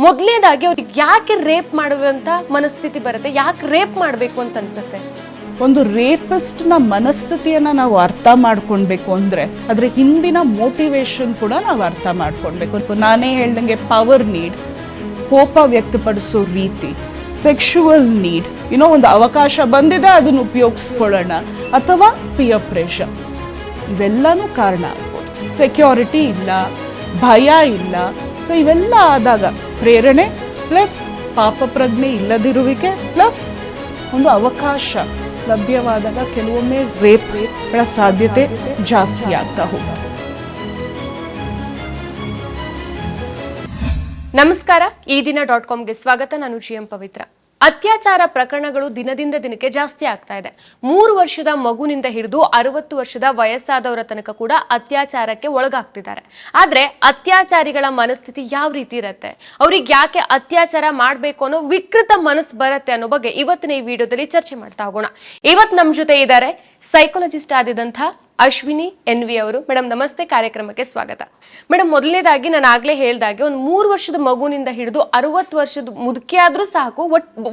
ಮೊದಲನೇದಾಗಿ ಅವ್ರಿಗೆ ಯಾಕೆ ರೇಪ್ ಮಾಡುವಂತ ಮನಸ್ಥಿತಿ ಬರುತ್ತೆ, ಯಾಕೆ ರೇಪ್ ಮಾಡಬೇಕು ಅಂತ ಅನ್ಸುತ್ತೆ? ಒಂದು ರೇಪಿಸ್ಟ್ನ ಮನಸ್ಥಿತಿಯನ್ನು ನಾವು ಅರ್ಥ ಮಾಡ್ಕೊಳ್ಬೇಕು ಅಂದರೆ ಅದರ ಹಿಂದಿನ ಮೋಟಿವೇಶನ್ ಕೂಡ ನಾವು ಅರ್ಥ ಮಾಡ್ಕೊಳ್ಬೇಕು. ನಾನೇ ಹೇಳ್ದಂಗೆ ಪವರ್ ನೀಡ್, ಕೋಪ ವ್ಯಕ್ತಪಡಿಸೋ ರೀತಿ, ಸೆಕ್ಷುವಲ್ ನೀಡ್, ಒಂದು ಅವಕಾಶ ಬಂದಿದೆ ಅದನ್ನು ಉಪಯೋಗಿಸ್ಕೊಳ್ಳೋಣ, ಅಥವಾ ಪಿಯರ್ ಪ್ರೆಷರ್, ಇವೆಲ್ಲನೂ ಕಾರಣ ಆಗ್ಬೋದು. ಸೆಕ್ಯೂರಿಟಿ ಇಲ್ಲ, ಭಯ ಇಲ್ಲ. ಸೊ ಇವೆಲ್ಲ ಆದಾಗ ಪ್ರೇರಣೆ ಪ್ಲಸ್ ಪಾಪ ಪ್ರಜ್ಞೆ ಇಲ್ಲದಿರುವಿಕೆ ಪ್ಲಸ್ ಒಂದು ಅವಕಾಶ ಲಭ್ಯವಾದಾಗ ಕೆಲವೊಮ್ಮೆ ರೇಪ್ಗಳ ಸಾಧ್ಯತೆ ಜಾಸ್ತಿ ಆಗ್ತಾ ಹೋಗುತ್ತೆ. ನಮಸ್ಕಾರ, ಈ ದಿನ .comಗೆ ಸ್ವಾಗತ. ನಾನು GM ಪವಿತ್ರ. ಅತ್ಯಾಚಾರ ಪ್ರಕರಣಗಳು ದಿನದಿಂದ ದಿನಕ್ಕೆ ಜಾಸ್ತಿ ಆಗ್ತಾ ಇದೆ. 3 ವರ್ಷದ ಮಗುನಿಂದ ಹಿಡಿದು 60 ವರ್ಷದ ವಯಸ್ಸಾದವರ ತನಕ ಕೂಡ ಅತ್ಯಾಚಾರಕ್ಕೆ ಒಳಗಾಗ್ತಿದ್ದಾರೆ. ಆದ್ರೆ ಅತ್ಯಾಚಾರಿಗಳ ಮನಸ್ಥಿತಿ ಯಾವ ರೀತಿ ಇರುತ್ತೆ, ಅವ್ರಿಗೆ ಯಾಕೆ ಅತ್ಯಾಚಾರ ಮಾಡ್ಬೇಕು ಅನ್ನೋ ವಿಕೃತ ಮನಸ್ಸು ಬರುತ್ತೆ ಅನ್ನೋ ಬಗ್ಗೆ ಇವತ್ತಿನ ಈ ವಿಡಿಯೋದಲ್ಲಿ ಚರ್ಚೆ ಮಾಡ್ತಾ ಹೋಗೋಣ. ಇವತ್ತು ನಮ್ಮ ಜೊತೆ ಇದ್ದಾರೆ ಸೈಕಾಲಜಿಸ್ಟ್ ಆದಿದಂಥ ಅಶ್ವಿನಿ NV ಅವರು. ಮೇಡಮ್ ನಮಸ್ತೆ, ಕಾರ್ಯಕ್ರಮಕ್ಕೆ ಸ್ವಾಗತ. ಮೇಡಮ್, ಮೊದಲನೇದಾಗಿ ನಾನು ಆಗ್ಲೇ ಹೇಳ್ದಾಗೆ ಒಂದು 3 ವರ್ಷದ ಮಗುನಿಂದ ಹಿಡಿದು 60 ವರ್ಷದ ಮುದುಕಿ ಆದ್ರೂ ಸಾಕು,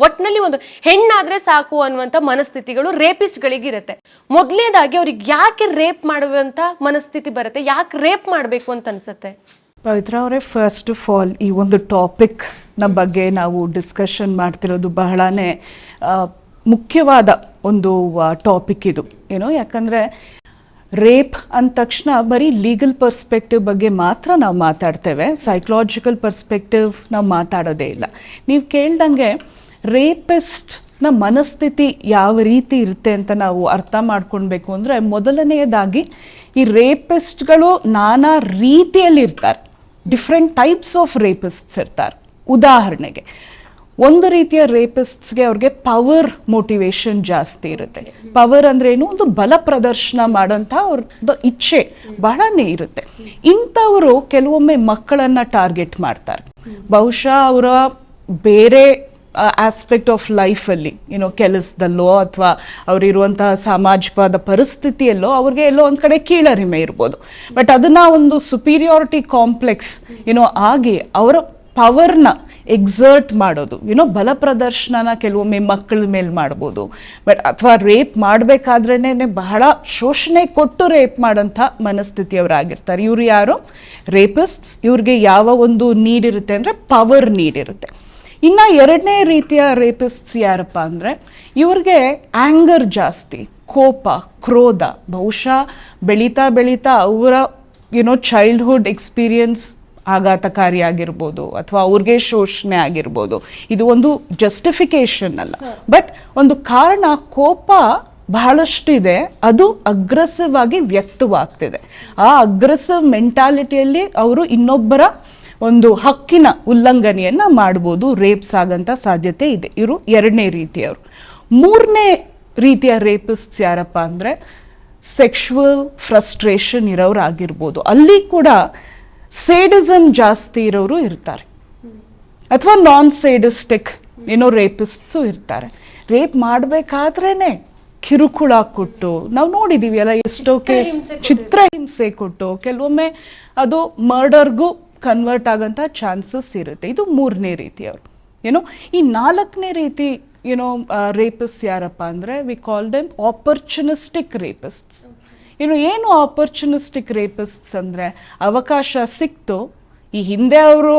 ಒಟ್ನಲ್ಲಿ ಒಂದು ಹೆಣ್ಣಾದ್ರೆ ಸಾಕು ಅನ್ನುವಂತ ಮನಸ್ಥಿತಿಗಳು ರೇಪಿಸ್ಟ್ ಗಳಿಗಿರುತ್ತೆ. ಮೊದಲನೇದಾಗಿ ಅವ್ರಿಗೆ ಯಾಕೆ ರೇಪ್ ಮಾಡುವಂತ ಮನಸ್ಥಿತಿ ಬರುತ್ತೆ, ಯಾಕೆ ರೇಪ್ ಮಾಡಬೇಕು ಅಂತ ಅನ್ಸುತ್ತೆ? ಪವಿತ್ರ ಅವರೇ, ಫಸ್ಟ್ ಆಫ್ ಆಲ್ ಈ ಒಂದು ಟಾಪಿಕ್ನ ಬಗ್ಗೆ ನಾವು ಡಿಸ್ಕಷನ್ ಮಾಡ್ತಿರೋದು ಬಹಳನೇ ಮುಖ್ಯವಾದ ಒಂದು ಟಾಪಿಕ್ ಇದು. ಯಾಕಂದರೆ ರೇಪ್ ಅಂದ ತಕ್ಷಣ ಬರೀ ಲೀಗಲ್ ಪರ್ಸ್ಪೆಕ್ಟಿವ್ ಬಗ್ಗೆ ಮಾತ್ರ ನಾವು ಮಾತಾಡ್ತೇವೆ, ಸೈಕಲಾಜಿಕಲ್ ಪರ್ಸ್ಪೆಕ್ಟಿವ್ ನಾವು ಮಾತಾಡೋದೇ ಇಲ್ಲ. ನೀವು ಕೇಳ್ದಂಗೆ ರೇಪಿಸ್ಟ್ನ ಮನಸ್ಥಿತಿ ಯಾವ ರೀತಿ ಇರುತ್ತೆ ಅಂತ ನಾವು ಅರ್ಥ ಮಾಡ್ಕೊಳ್ಬೇಕು ಅಂದರೆ, ಮೊದಲನೆಯದಾಗಿ ಈ ರೇಪಿಸ್ಟ್ಗಳು ನಾನಾ ರೀತಿಯಲ್ಲಿ ಇರ್ತಾರೆ. ಡಿಫ್ರೆಂಟ್ ಟೈಪ್ಸ್ ಆಫ್ ರೇಪಿಸ್ಟ್ಸ್ ಇರ್ತಾರೆ. ಉದಾಹರಣೆಗೆ ಒಂದು ರೀತಿಯ ರೇಪಿಸ್ಟ್ಸ್ಗೆ ಅವ್ರಿಗೆ ಪವರ್ ಮೋಟಿವೇಶನ್ ಜಾಸ್ತಿ ಇರುತ್ತೆ. ಪವರ್ ಅಂದ್ರೆ ಏನು, ಒಂದು ಬಲ ಪ್ರದರ್ಶನ ಮಾಡೋಂಥ ಅವ್ರದ್ದು ಇಚ್ಛೆ ಬಹಳನೇ ಇರುತ್ತೆ. ಇಂಥವರು ಕೆಲವೊಮ್ಮೆ ಮಕ್ಕಳನ್ನ ಟಾರ್ಗೆಟ್ ಮಾಡ್ತಾರೆ. ಬಹುಶಃ ಅವರ ಬೇರೆ ಆಸ್ಪೆಕ್ಟ್ ಆಫ್ ಲೈಫಲ್ಲಿ ಕೆಲಸದಲ್ಲೋ ಅಥವಾ ಅವರಿರುವಂತಹ ಸಾಮಾಜಿಕವಾದ ಪರಿಸ್ಥಿತಿಯಲ್ಲೋ ಅವ್ರಿಗೆ ಎಲ್ಲೋ ಒಂದು ಕಡೆ ಕೀಳರಿಮೆ ಇರ್ಬೋದು. ಬಟ್ ಅದನ್ನ ಒಂದು ಸುಪೀರಿಯಾರಿಟಿ ಕಾಂಪ್ಲೆಕ್ಸ್ ಆಗಿ ಅವರ ಪವರ್ನ ಎಕ್ಸರ್ಟ್ ಮಾಡೋದು, ಬಲ ಪ್ರದರ್ಶನನ ಕೆಲವೊಮ್ಮೆ ಮಕ್ಕಳ ಮೇಲೆ ಮಾಡ್ಬೋದು. ಬಟ್ ಅಥವಾ ರೇಪ್ ಮಾಡಬೇಕಾದ್ರೇ ಬಹಳ ಶೋಷಣೆ ಕೊಟ್ಟು ರೇಪ್ ಮಾಡೋಂಥ ಮನಸ್ಥಿತಿಯವರಾಗಿರ್ತಾರೆ. ಇವರು ಯಾರು ರೇಪಿಸ್ಟ್ಸ್. ಇವ್ರಿಗೆ ಯಾವ ಒಂದು ನೀಡ್ ಇರುತ್ತೆ ಅಂದರೆ ಪವರ್ ನೀಡ್ ಇರುತ್ತೆ. ಇನ್ನು ಎರಡನೇ ರೀತಿಯ ರೇಪಿಸ್ಟ್ಸ್ ಯಾರಪ್ಪ ಅಂದರೆ, ಇವ್ರಿಗೆ ಆ್ಯಂಗರ್ ಜಾಸ್ತಿ, ಕೋಪ, ಕ್ರೋಧ. ಬಹುಶಃ ಬೆಳೀತಾ ಅವರ ಚೈಲ್ಡ್ಹುಡ್ ಎಕ್ಸ್ಪೀರಿಯನ್ಸ್ ಆಘಾತಕಾರಿಯಾಗಿರ್ಬೋದು ಅಥವಾ ಅವ್ರಿಗೆ ಶೋಷಣೆ ಆಗಿರ್ಬೋದು. ಇದು ಒಂದು ಜಸ್ಟಿಫಿಕೇಶನ್ ಅಲ್ಲ, ಬಟ್ ಒಂದು ಕಾರಣ. ಕೋಪ ಬಹಳಷ್ಟು ಇದೆ, ಅದು ಅಗ್ರೆಸಿವ್ ಆಗಿ ವ್ಯಕ್ತವಾಗ್ತಿದೆ. ಆ ಅಗ್ರೆಸಿವ್ ಮೆಂಟಾಲಿಟಿಯಲ್ಲಿ ಅವರು ಇನ್ನೊಬ್ಬರ ಒಂದು ಹಕ್ಕಿನ ಉಲ್ಲಂಘನೆಯನ್ನ ಮಾಡ್ಬೋದು, ರೇಪ್ಸ್ ಆಗಂತ ಸಾಧ್ಯತೆ ಇದೆ. ಇವರು ಎರಡನೇ ರೀತಿಯವರು. ಮೂರನೇ ರೀತಿಯ ರೇಪಿಸ್ಟ್ಸ್ ಯಾರಪ್ಪ ಅಂದರೆ, ಸೆಕ್ಷುವಲ್ ಫ್ರಸ್ಟ್ರೇಷನ್ ಇರೋರು ಆಗಿರ್ಬೋದು. ಅಲ್ಲಿ ಕೂಡ ಸೇಡಿಸಮ್ ಜಾಸ್ತಿ ಇರೋರು ಇರ್ತಾರೆ, ಅಥವಾ ನಾನ್ ಸೇಡಿಸ್ಟಿಕ್ ರೇಪಿಸ್ಟ್ಸು ಇರ್ತಾರೆ. ರೇಪ್ ಮಾಡಬೇಕಾದ್ರೇನೆ ಕಿರುಕುಳ ಕೊಟ್ಟು ನಾವು ನೋಡಿದೀವಿ ಅಲ್ಲ, ಎಷ್ಟೋ ಕೇಸ್ ಚಿತ್ರಹಿಂಸೆ ಕೊಟ್ಟು ಕೆಲವೊಮ್ಮೆ ಅದು ಮರ್ಡರ್ಗೂ ಕನ್ವರ್ಟ್ ಆಗಂತ ಚಾನ್ಸಸ್ ಇರುತ್ತೆ. ಇದು ಮೂರನೇ ರೀತಿಯವರು. ಈ ನಾಲ್ಕನೇ ರೀತಿ ರೇಪಿಸ್ಟ್ ಯಾರಪ್ಪ ಅಂದರೆ, ವಿ ಕಾಲ್ ದೆಮ್ ಆಪರ್ಚುನಿಸ್ಟಿಕ್ ರೇಪಿಸ್ಟ್ಸ್. ಏನು ಆಪರ್ಚುನಿಸ್ಟಿಕ್ ರೇಪಿಸ್ಟ್ಸ್ ಅಂದರೆ, ಅವಕಾಶ ಸಿಕ್ತು, ಈ ಹಿಂದೆ ಅವರು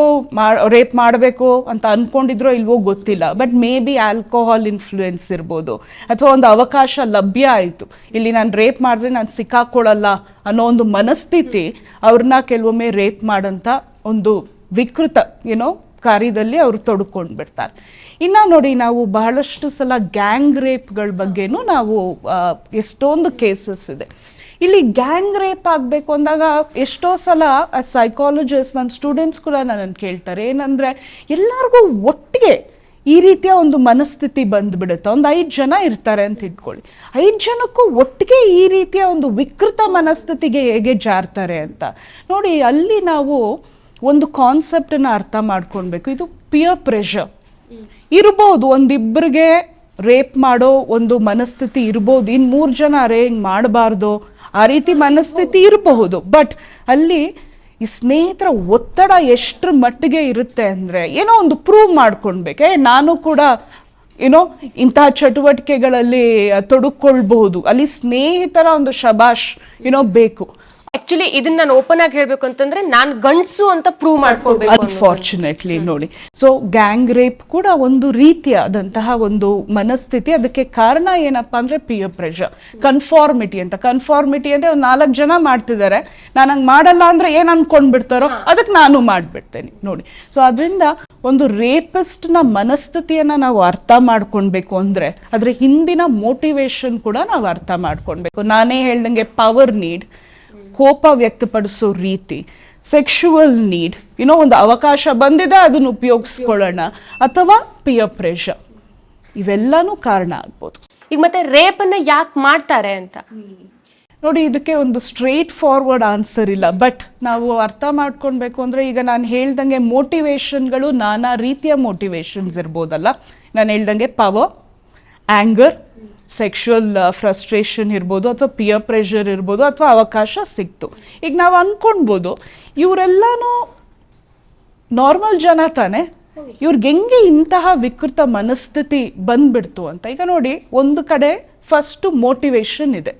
ರೇಪ್ ಮಾಡಬೇಕು ಅಂತ ಅಂದ್ಕೊಂಡಿದ್ರೋ ಇಲ್ವೋ ಗೊತ್ತಿಲ್ಲ, but may be alcohol influence ಇರ್ಬೋದು, ಅಥವಾ ಒಂದು ಅವಕಾಶ ಲಭ್ಯ ಆಯಿತು, ಇಲ್ಲಿ ನಾನು ರೇಪ್ ಮಾಡಿದ್ರೆ ನಾನು ಸಿಕ್ಕಾಕೊಳ್ಳಲ್ಲ ಅನ್ನೋ ಒಂದು ಮನಸ್ಥಿತಿ ಅವ್ರನ್ನ ಕೆಲವೊಮ್ಮೆ ರೇಪ್ ಮಾಡೋಂಥ ಒಂದು ವಿಕೃತ ಕಾರ್ಯದಲ್ಲಿ ಅವರು ತೊಡ್ಕೊಂಡು ಬಿಡ್ತಾರೆ. ಇನ್ನು ನೋಡಿ, ನಾವು ಬಹಳಷ್ಟು ಸಲ ಗ್ಯಾಂಗ್ ರೇಪ್ಗಳ ಬಗ್ಗೆನೂ ನಾವು ಎಷ್ಟೊಂದು ಕೇಸಸ್ ಇದೆ. ಇಲ್ಲಿ ಗ್ಯಾಂಗ್ ರೇಪ್ ಆಗಬೇಕು ಅಂದಾಗ ಎಷ್ಟೋ ಸಲ ಸೈಕಾಲಜಿಸ್ಟ್, ನನ್ನ ಸ್ಟೂಡೆಂಟ್ಸ್ ಕೂಡ ನನ್ನನ್ನು ಕೇಳ್ತಾರೆ, ಏನಂದರೆ ಎಲ್ಲರಿಗೂ ಒಟ್ಟಿಗೆ ಈ ರೀತಿಯ ಒಂದು ಮನಸ್ಥಿತಿ ಬಂದುಬಿಡುತ್ತೆ. ಒಂದು 5 ಜನ ಇರ್ತಾರೆ ಅಂತ ಇಟ್ಕೊಳ್ಳಿ, 5 ಜನಕ್ಕೂ ಒಟ್ಟಿಗೆ ಈ ರೀತಿಯ ಒಂದು ವಿಕೃತ ಮನಸ್ಥಿತಿಗೆ ಹೇಗೆ ಜಾರ್ತಾರೆ ಅಂತ ನೋಡಿ. ಅಲ್ಲಿ ನಾವು ಒಂದು ಕಾನ್ಸೆಪ್ಟನ್ನು ಅರ್ಥ ಮಾಡ್ಕೊಳ್ಬೇಕು. ಇದು ಪಿಯರ್ ಪ್ರೆಷರ್ ಇರ್ಬೋದು. ಒಂದಿಬ್ಬರಿಗೆ ರೇಪ್ ಮಾಡೋ ಒಂದು ಮನಸ್ಥಿತಿ ಇರ್ಬೋದು, ಇನ್ನು 3 ಜನ ಹಿಂಗೆ ಮಾಡಬಾರ್ದು ಆ ರೀತಿ ಮನಸ್ಥಿತಿ ಇರಬಹುದು. ಬಟ್ ಅಲ್ಲಿ ಈ ಸ್ನೇಹಿತರ ಒತ್ತಡ ಎಷ್ಟರ ಮಟ್ಟಿಗೆ ಇರುತ್ತೆ ಅಂದರೆ ಏನೋ ಒಂದು ಪ್ರೂವ್ ಮಾಡ್ಕೊಳ್ಬೇಕೆ, ನಾನು ಕೂಡ ಏನೋ ಇಂತಹ ಚಟುವಟಿಕೆಗಳಲ್ಲಿ ತೊಡಗಿಕೊಳ್ಬಹುದು, ಅಲ್ಲಿ ಸ್ನೇಹಿತರ ಒಂದು ಶಬಾಷ್ ಏನೋ ಬೇಕು. ಆಕ್ಚುಲಿ ಇದನ್ನ ನಾನು ಓಪನ್ ಆಗಿ ಹೇಳ್ಬೇಕು ಅಂತಂದ್ರೆ ನಾನು ಗಂಡ್ಸು ಅಂತ ಪ್ರೂವ್ ಮಾಡ್ಕೊಳ್ಬೇಕು. ಅನ್ಫಾರ್ಚುನೇಟ್ಲಿ ನೋಡಿ, ಸೊ ಗ್ಯಾಂಗ್ ರೇಪ್ ಕೂಡ ಒಂದು ರೀತಿಯಾದಂತಹ ಒಂದು ಮನಸ್ಥಿತಿ. ಅದಕ್ಕೆ ಕಾರಣ ಏನಪ್ಪಾ ಅಂದ್ರೆ ಪಿಯರ್ ಪ್ರೆಷರ್, ಕನ್ಫಾರ್ಮಿಟಿ ಅಂತ. ಕನ್ಫಾರ್ಮಿಟಿ ಅಂದ್ರೆ ಒಂದು 4 ಜನ ಮಾಡ್ತಿದ್ದಾರೆ, ನಾನು ಹಂಗೆ ಮಾಡಲ್ಲ ಅಂದ್ರೆ ಏನ್ ಅನ್ಕೊಂಡ್ಬಿಡ್ತಾರೋ ಅದಕ್ಕೆ ನಾನು ಮಾಡ್ಬಿಡ್ತೇನೆ ನೋಡಿ. ಸೊ ಅದರಿಂದ ಒಂದು ರೇಪಿಸ್ಟ್ನ ಮನಸ್ಥಿತಿಯನ್ನ ನಾವು ಅರ್ಥ ಮಾಡ್ಕೊಳ್ಬೇಕು ಅಂದ್ರೆ ಅದ್ರ ಹಿಂದಿನ ಮೋಟಿವೇಶನ್ ಕೂಡ ನಾವು ಅರ್ಥ ಮಾಡ್ಕೊಳ್ಬೇಕು. ನಾನೇ ಹೇಳ್ದಂಗೆ ಪವರ್ ನೀಡ್, ಕೋಪ ವ್ಯಕ್ತಪಡಿಸೋ ರೀತಿ, ಸೆಕ್ಷುವಲ್ ನೀಡ್, ಏನೋ ಒಂದು ಅವಕಾಶ ಬಂದಿದೆ ಅದನ್ನು ಉಪಯೋಗಿಸ್ಕೊಳ್ಳೋಣ, ಅಥವಾ ಪಿಯರ್ ಪ್ರೆಷರ್, ಇವೆಲ್ಲನೂ ಕಾರಣ ಆಗ್ಬೋದು. ಈಗ ಮತ್ತೆ ರೇಪ್ ಅನ್ನ ಯಾಕೆ ಮಾಡ್ತಾರೆ ಅಂತ ನೋಡಿ, ಇದಕ್ಕೆ ಒಂದು ಸ್ಟ್ರೇಟ್ ಫಾರ್ವರ್ಡ್ ಆನ್ಸರ್ ಇಲ್ಲ. ಬಟ್ ನಾವು ಅರ್ಥ ಮಾಡ್ಕೊಳ್ಬೇಕು ಅಂದರೆ, ಈಗ ನಾನು ಹೇಳ್ದಂಗೆ ಮೋಟಿವೇಶನ್ಗಳು ನಾನಾ ರೀತಿಯ ಮೋಟಿವೇಶನ್ಸ್ ಇರ್ಬೋದಲ್ಲ. ನಾನು ಹೇಳ್ದಂಗೆ ಪವರ್, ಆ್ಯಂಗರ್, ಸೆಕ್ಷುವಲ್ ಫ್ರಸ್ಟ್ರೇಷನ್ ಇರ್ಬೋದು, ಅಥವಾ ಪಿಯರ್ ಪ್ರೆಷರ್ ಇರ್ಬೋದು, ಅಥವಾ ಅವಕಾಶ ಸಿಕ್ತು. ಈಗ ನಾವು ಅಂದ್ಕೊಳ್ಬೋದು ಇವರೆಲ್ಲನೂ ನಾರ್ಮಲ್ ಜನ ತಾನೆ, ಇವ್ರಿಗೆ ಹೆಂಗೆ ಇಂತಹ ವಿಕೃತ ಮನಸ್ಥಿತಿ ಬಂದ್ಬಿಡ್ತು ಅಂತ. ಈಗ ನೋಡಿ, ಒಂದು ಕಡೆ ಫಸ್ಟು ಮೋಟಿವೇಶನ್ ಇದೆ,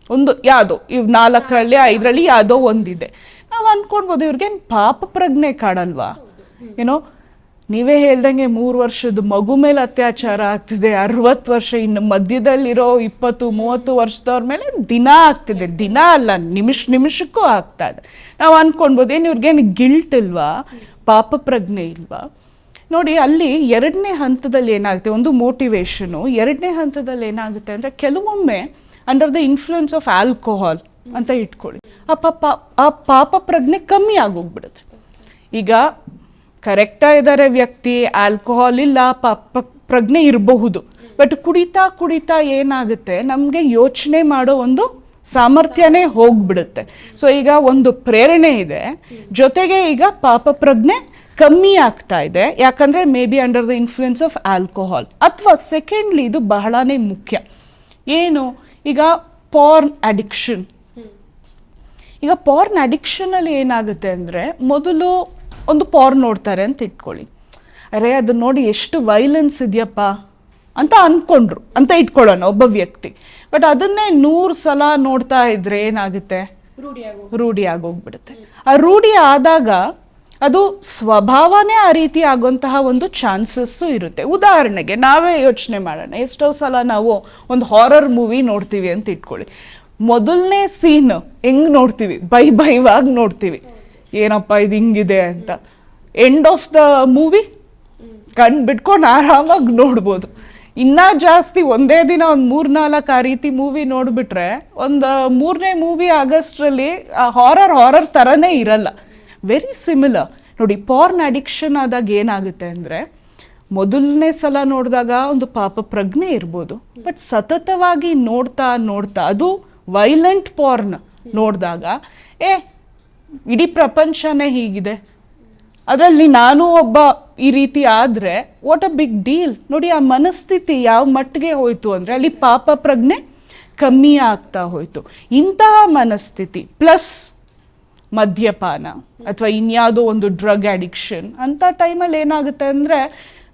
ಒಂದು ಯಾವುದೋ ಇವ್ 4ರಲ್ಲಿ 5ರಲ್ಲಿ ಯಾವುದೋ ಒಂದಿದೆ. ನಾವು ಅಂದ್ಕೊಳ್ಬೋದು ಇವ್ರಿಗೇನು ಪಾಪ ಪ್ರಜ್ಞೆ ಕಾಡಲ್ವಾ? ಏನೋ ನೀವೇ ಹೇಳ್ದಂಗೆ 3 ವರ್ಷದ ಮಗು ಮೇಲೆ ಅತ್ಯಾಚಾರ ಆಗ್ತಿದೆ, 60 ವರ್ಷ, ಇನ್ನು ಮಧ್ಯದಲ್ಲಿರೋ 20-30 ವರ್ಷದವ್ರ ಮೇಲೆ ದಿನ ಆಗ್ತಿದೆ. ದಿನ ಅಲ್ಲ, ನಿಮಿಷಕ್ಕೂ ಆಗ್ತಾ ಇದೆ. ನಾವು ಅಂದ್ಕೊಳ್ಬೋದು ಏನು ಇವ್ರಿಗೇನು ಗಿಲ್ಟ್ ಇಲ್ವಾ, ಪಾಪ ಪ್ರಜ್ಞೆ ಇಲ್ವಾ? ನೋಡಿ, ಅಲ್ಲಿ 2ನೇ ಹಂತದಲ್ಲಿ ಏನಾಗುತ್ತೆ, ಒಂದು ಮೋಟಿವೇಶನು. 2ನೇ ಹಂತದಲ್ಲಿ ಏನಾಗುತ್ತೆ ಅಂದರೆ, ಕೆಲವೊಮ್ಮೆ under the influence of alcohol ಅಂತ ಇಟ್ಕೊಳ್ಳಿ, ಆ ಪಾಪ ಪ್ರಜ್ಞೆ ಕಮ್ಮಿ ಆಗೋಗ್ಬಿಡುತ್ತೆ. ಈಗ ಕರೆಕ್ಟಾ ಇದ್ದಾರೆ ವ್ಯಕ್ತಿ, ಆಲ್ಕೋಹಾಲ್ ಇಲ್ಲ, ಪಾಪ ಪ್ರಜ್ಞೆ ಇರಬಹುದು, ಬಟ್ ಕುಡಿತಾ ಕುಡಿತಾ ಏನಾಗುತ್ತೆ, ನಮಗೆ ಯೋಚನೆ ಮಾಡೋ ಒಂದು ಸಾಮರ್ಥ್ಯನೇ ಹೋಗ್ಬಿಡುತ್ತೆ. ಸೊ ಈಗ ಒಂದು ಪ್ರೇರಣೆ ಇದೆ, ಜೊತೆಗೆ ಈಗ ಪಾಪ ಪ್ರಜ್ಞೆ ಕಮ್ಮಿ ಆಗ್ತಾ ಇದೆ. ಯಾಕಂದ್ರೆ may be under the influence of alcohol. ಅಥವಾ ಸೆಕೆಂಡ್ಲಿ, ಇದು ಬಹಳನೇ ಮುಖ್ಯ, ಏನು, ಈಗ ಪಾರ್ನ್ ಅಡಿಕ್ಷನ್. ಈಗ ಪಾರ್ನ್ ಅಡಿಕ್ಷನ್ ಅಲ್ಲಿ ಏನಾಗುತ್ತೆ ಅಂದ್ರೆ, ಮೊದಲು ಒಂದು ಪಾರ್ನ್ ನೋಡ್ತಾರೆ ಅಂತ ಇಟ್ಕೊಳ್ಳಿ, ಅರೆ ಅದು ನೋಡಿ ಎಷ್ಟು ವೈಲೆನ್ಸ್ ಇದೆಯಪ್ಪ ಅಂತ ಅನ್ಕೊಂಡ್ರು ಅಂತ ಇಟ್ಕೊಳ್ಳೋಣ ಒಬ್ಬ ವ್ಯಕ್ತಿ. ಬಟ್ ಅದನ್ನೇ 100 ಸಲ ನೋಡ್ತಾ ಇದ್ರೆ ಏನಾಗುತ್ತೆ, ರೂಢಿ ಆಗೋಗ್ಬಿಡುತ್ತೆ. ಆ ರೂಢಿ ಆದಾಗ ಅದು ಸ್ವಭಾವನೇ ಆ ರೀತಿ ಆಗುವಂತಹ ಒಂದು ಚಾನ್ಸಸ್ಸು ಇರುತ್ತೆ. ಉದಾಹರಣೆಗೆ ನಾವೇ ಯೋಚನೆ ಮಾಡೋಣ, ಎಷ್ಟೋ ಸಲ ನಾವು ಒಂದು ಹಾರರ್ ಮೂವಿ ನೋಡ್ತೀವಿ ಅಂತ ಇಟ್ಕೊಳ್ಳಿ, ಮೊದಲನೇ ಸೀನ್ ಹೆಂಗ್ ನೋಡ್ತೀವಿ, ಭಯವಾಗಿ ನೋಡ್ತೀವಿ, ಏನಪ್ಪ ಇದು ಹಿಂಗಿದೆ ಅಂತ. ಎಂಡ್ ಆಫ್ ದ ಮೂವಿ ಕಣ್ ಬಿಟ್ಕೊಂಡು ಆರಾಮಾಗಿ ನೋಡ್ಬೋದು. ಇನ್ನೂ ಜಾಸ್ತಿ ಒಂದೇ ದಿನ ಒಂದು 3-4 ಆ ರೀತಿ ಮೂವಿ ನೋಡಿಬಿಟ್ರೆ, ಒಂದು 3ನೇ ಮೂವಿ ಆಗಸ್ಟ್ರಲ್ಲಿ ಹಾರರ್ ಥರನೇ ಇರಲ್ಲ. ವೆರಿ ಸಿಮಿಲರ್ ನೋಡಿ. ಪಾರ್ನ್ ಅಡಿಕ್ಷನ್ ಆದಾಗ ಏನಾಗುತ್ತೆ ಅಂದರೆ, ಮೊದಲನೇ ಸಲ ನೋಡಿದಾಗ ಒಂದು ಪಾಪ ಪ್ರಜ್ಞೆ ಇರ್ಬೋದು, ಬಟ್ ಸತತವಾಗಿ ನೋಡ್ತಾ ಅದು ವೈಲೆಂಟ್ ಪಾರ್ನ್ ನೋಡಿದಾಗ ಇಡೀ ಪ್ರಪಂಚನೇ ಹೀಗಿದೆ, ಅದರಲ್ಲಿ ನಾನು ಒಬ್ಬ ಈ ರೀತಿ ಆದರೆ ವಾಟ್ ಅ ಬಿಗ್ ಡೀಲ್ ನೋಡಿ. ಆ ಮನಸ್ಥಿತಿ ಯಾವ ಮಟ್ಟಿಗೆ ಹೋಯ್ತು ಅಂದರೆ, ಅಲ್ಲಿ ಪಾಪ ಪ್ರಜ್ಞೆ ಕಮ್ಮಿ ಆಗ್ತಾ ಹೋಯ್ತು. ಇಂತಹ ಮನಸ್ಥಿತಿ ಪ್ಲಸ್ ಮದ್ಯಪಾನ ಅಥವಾ ಇನ್ಯಾವುದೋ ಒಂದು ಡ್ರಗ್ ಅಡಿಕ್ಷನ್ ಅಂತ ಟೈಮಲ್ಲಿ ಏನಾಗುತ್ತೆ ಅಂದರೆ,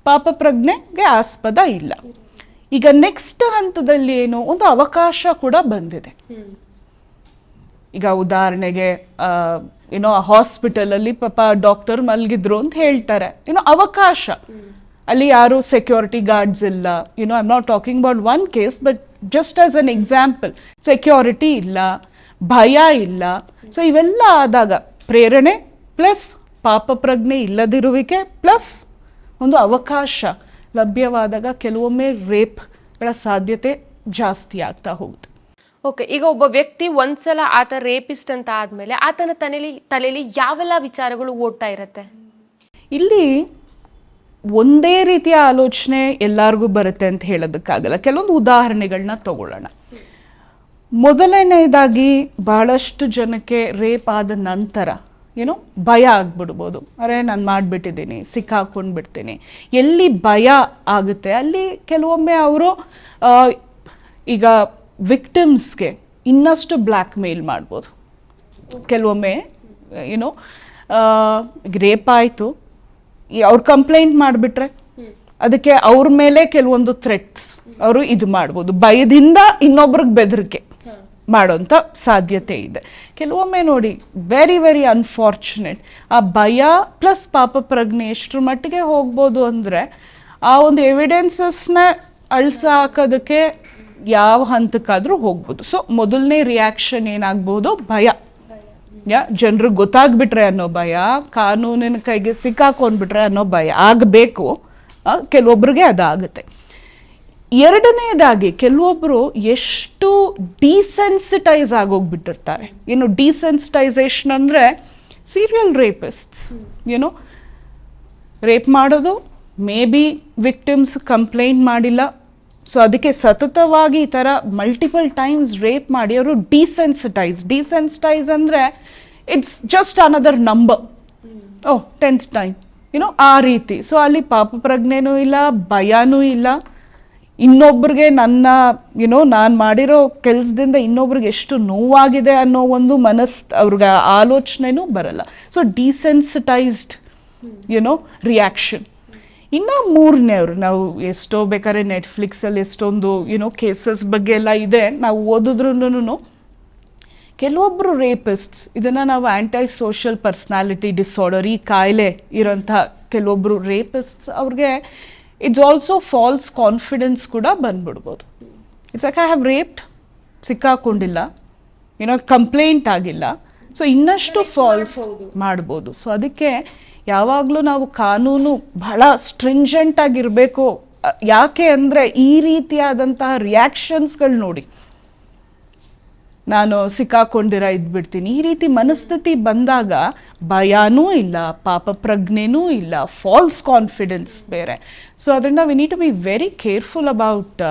ಪಾಪ ಪ್ರಜ್ಞೆಗೆ ಆಸ್ಪದ ಇಲ್ಲ. ಈಗ ನೆಕ್ಸ್ಟ್ ಹಂತದಲ್ಲಿ ಏನು, ಒಂದು ಅವಕಾಶ ಕೂಡ ಬಂದಿದೆ. ಈಗ ಉದಾಹರಣೆಗೆ ಏನೋ ಹಾಸ್ಪಿಟಲಲ್ಲಿ ಪಾಪ ಡಾಕ್ಟರ್ ಮಲಗಿದ್ರು ಅಂತ ಹೇಳ್ತಾರೆ, ಏನೋ ಅವಕಾಶ, ಅಲ್ಲಿ ಯಾರು ಸೆಕ್ಯೂರಿಟಿ ಗಾರ್ಡ್ಸ್ ಇಲ್ಲ, I am not talking about one case, but just as an example, security ಇಲ್ಲ, ಭಯ ಇಲ್ಲ. ಸೊ ಇವೆಲ್ಲ ಆದಾಗ ಪ್ರೇರಣೆ ಪ್ಲಸ್ ಪಾಪ ಪ್ರಜ್ಞೆ ಇಲ್ಲದಿರುವಿಕೆ ಪ್ಲಸ್ ಒಂದು ಅವಕಾಶ ಲಭ್ಯವಾದಾಗ ಕೆಲವೊಮ್ಮೆ ರೇಪ್ಗಳ ಸಾಧ್ಯತೆ ಜಾಸ್ತಿ ಆಗ್ತಾ ಹೋಗುತ್ತೆ. ಓಕೆ, ಈಗ ಒಬ್ಬ ವ್ಯಕ್ತಿ ಒಂದ್ಸಲ ಆತ ರೇಪಿಸ್ಟ್ ಅಂತ ಆದ್ಮೇಲೆ ಆತನ ತಲೆಯಲ್ಲಿ ಯಾವೆಲ್ಲ ವಿಚಾರಗಳು ಓಡ್ತಾ ಇರತ್ತೆ? ಇಲ್ಲಿ ಒಂದೇ ರೀತಿಯ ಆಲೋಚನೆ ಎಲ್ಲರಿಗೂ ಬರುತ್ತೆ ಅಂತ ಹೇಳೋದಕ್ಕಾಗಲ್ಲ. ಕೆಲವೊಂದು ಉದಾಹರಣೆಗಳನ್ನ ತಗೊಳ್ಳೋಣ. ಮೊದಲನೇದಾಗಿ ಬಹಳಷ್ಟು ಜನಕ್ಕೆ ರೇಪ್ ಆದ ನಂತರ ಭಯ ಆಗ್ಬಿಡ್ಬೋದು, ಅರೆ ನಾನು ಮಾಡಿಬಿಟ್ಟಿದ್ದೀನಿ, ಸಿಕ್ಕಾಕೊಂಡ್ಬಿಡ್ತೀನಿ. ಎಲ್ಲಿ ಭಯ ಆಗುತ್ತೆ ಅಲ್ಲಿ ಕೆಲವೊಮ್ಮೆ ಅವರು ಈಗ ವಿಕ್ಟಿಮ್ಸ್ಗೆ ಇನ್ನಷ್ಟು ಬ್ಲ್ಯಾಕ್ ಮೇಲ್ ಮಾಡ್ಬೋದು. ಕೆಲವೊಮ್ಮೆ ಏನೋ ರೇಪ್ ಆಯಿತು, ಅವ್ರು ಕಂಪ್ಲೇಂಟ್ ಮಾಡಿಬಿಟ್ರೆ ಅದಕ್ಕೆ ಅವ್ರ ಮೇಲೆ ಕೆಲವೊಂದು ಥ್ರೆಟ್ಸ್ ಅವರು ಇದು ಮಾಡ್ಬೋದು, ಭಯದಿಂದ ಇನ್ನೊಬ್ರಿಗೆ ಬೆದರಿಕೆ ಮಾಡೋಂಥ ಸಾಧ್ಯತೆ ಇದೆ. ಕೆಲವೊಮ್ಮೆ ನೋಡಿ ವೆರಿ ವೆರಿ ಅನ್ಫಾರ್ಚುನೇಟ್, ಆ ಭಯ ಪ್ಲಸ್ ಪಾಪ ಪ್ರಜ್ಞೆ ಎಷ್ಟರ ಮಟ್ಟಿಗೆ ಹೋಗ್ಬೋದು ಅಂದರೆ ಆ ಒಂದು ಎವಿಡೆನ್ಸಸ್ನ ಅಳ್ಸಾಕೋದಕ್ಕೆ ಯಾವ ಹಂತಕ್ಕಾದರೂ ಹೋಗ್ಬೋದು. ಸೊ ಮೊದಲನೇ ರಿಯಾಕ್ಷನ್ ಏನಾಗ್ಬೋದು, ಭಯ. ಜನರಿಗೆ ಗೊತ್ತಾಗ್ಬಿಟ್ರೆ ಅನ್ನೋ ಭಯ, ಕಾನೂನಿನ ಕೈಗೆ ಸಿಕ್ಕಾಕೊಂಡ್ಬಿಟ್ರೆ ಅನ್ನೋ ಭಯ ಆಗಬೇಕು. ಕೆಲವೊಬ್ರಿಗೆ ಅದಾಗುತ್ತೆ. ಎರಡನೇದಾಗಿ ಕೆಲವೊಬ್ಬರು ಎಷ್ಟು ಡಿಸೆನ್ಸಿಟೈಸ್ ಆಗೋಗ್ಬಿಟ್ಟಿರ್ತಾರೆ. ಏನು ಡಿಸೆನ್ಸಿಟೈಸೇಷನ್ ಅಂದರೆ ಸೀರಿಯಲ್ ರೇಪಿಸ್ಟ್ಸ್, ಏನೋ ರೇಪ್ ಮಾಡೋದು, ಮೇ ಬಿ ವಿಕ್ಟಿಮ್ಸ್ ಕಂಪ್ಲೇಂಟ್ ಮಾಡಿಲ್ಲ, ಸೊ ಅದಕ್ಕೆ ಸತತವಾಗಿ ಈ ಥರ ಮಲ್ಟಿಪಲ್ ಟೈಮ್ಸ್ ರೇಪ್ ಮಾಡಿ ಅವರು ಡಿಸೆನ್ಸಿಟೈಸ್ ಅಂದರೆ it's just another number, 10th time, ಏನೋ ಆ ರೀತಿ. ಸೊ ಅಲ್ಲಿ ಪಾಪ ಪ್ರಜ್ಞೆನೂ ಇಲ್ಲ, ಭಯನೂ ಇಲ್ಲ, ಇನ್ನೊಬ್ರಿಗೆ ನಾನು ಮಾಡಿರೋ ಕೆಲಸದಿಂದ ಇನ್ನೊಬ್ರಿಗೆ ಎಷ್ಟು ನೋವಾಗಿದೆ ಅನ್ನೋ ಒಂದು ಅವ್ರಿಗೆ ಆಲೋಚನೆನೂ ಬರಲ್ಲ. So desensitised reaction. ಇನ್ನು ಮೂರನೇವ್ರು, ನಾವು ಎಷ್ಟೋ ಬೇಕಾದ್ರೆ ನೆಟ್ಫ್ಲಿಕ್ಸಲ್ಲಿ ಎಷ್ಟೊಂದು ಕೇಸಸ್ ಬಗ್ಗೆ ಎಲ್ಲ ಇದೆ, ನಾವು ಓದಿದ್ರೂ ಕೆಲವೊಬ್ಬರು ರೇಪಿಸ್ಟ್ಸ್, ಇದನ್ನು ನಾವು ಆ್ಯಂಟೈ ಸೋಷಿಯಲ್ ಪರ್ಸ್ನಾಲಿಟಿ ಡಿಸಾರ್ಡರ್, ಈ ಕಾಯಿಲೆ ಇರೋಂಥ ಕೆಲವೊಬ್ಬರು ರೇಪಿಸ್ಟ್ಸ್, ಅವ್ರಿಗೆ ಇಟ್ಸ್ ಆಲ್ಸೋ ಫಾಲ್ಸ್ ಕಾನ್ಫಿಡೆನ್ಸ್ ಕೂಡ ಬಂದ್ಬಿಡ್ಬೋದು. It's like I have raped, ಸಿಕ್ಕಾಕೊಂಡಿಲ್ಲ, ಕಂಪ್ಲೇಂಟ್ ಆಗಿಲ್ಲ, ಸೊ ಇನ್ನಷ್ಟು ಫಾಲ್ಸ್ ಮಾಡ್ಬೋದು. ಸೊ ಅದಕ್ಕೆ ಯಾವಾಗಲೂ ನಾವು ಕಾನೂನು ಬಹಳ ಸ್ಟ್ರಿಂಜೆಂಟ್ ಆಗಿರಬೇಕು. ಯಾಕೆ ಅಂದರೆ ಈ ರೀತಿಯಾದಂತಹ ರಿಯಾಕ್ಷನ್ಸ್ಗಳು ನೋಡಿ, ನಾನು ಸಿಕ್ಕಾಕೊಂಡಿರ ಇದ್ಬಿಡ್ತೀನಿ, ಈ ರೀತಿ ಮನಸ್ಥಿತಿ ಬಂದಾಗ ಭಯನೂ ಇಲ್ಲ, ಪಾಪ ಪ್ರಜ್ಞೆನೂ ಇಲ್ಲ, ಫಾಲ್ಸ್ ಕಾನ್ಫಿಡೆನ್ಸ್ ಬೇರೆ. ಸೊ ಅದರಿಂದ we need to be very careful about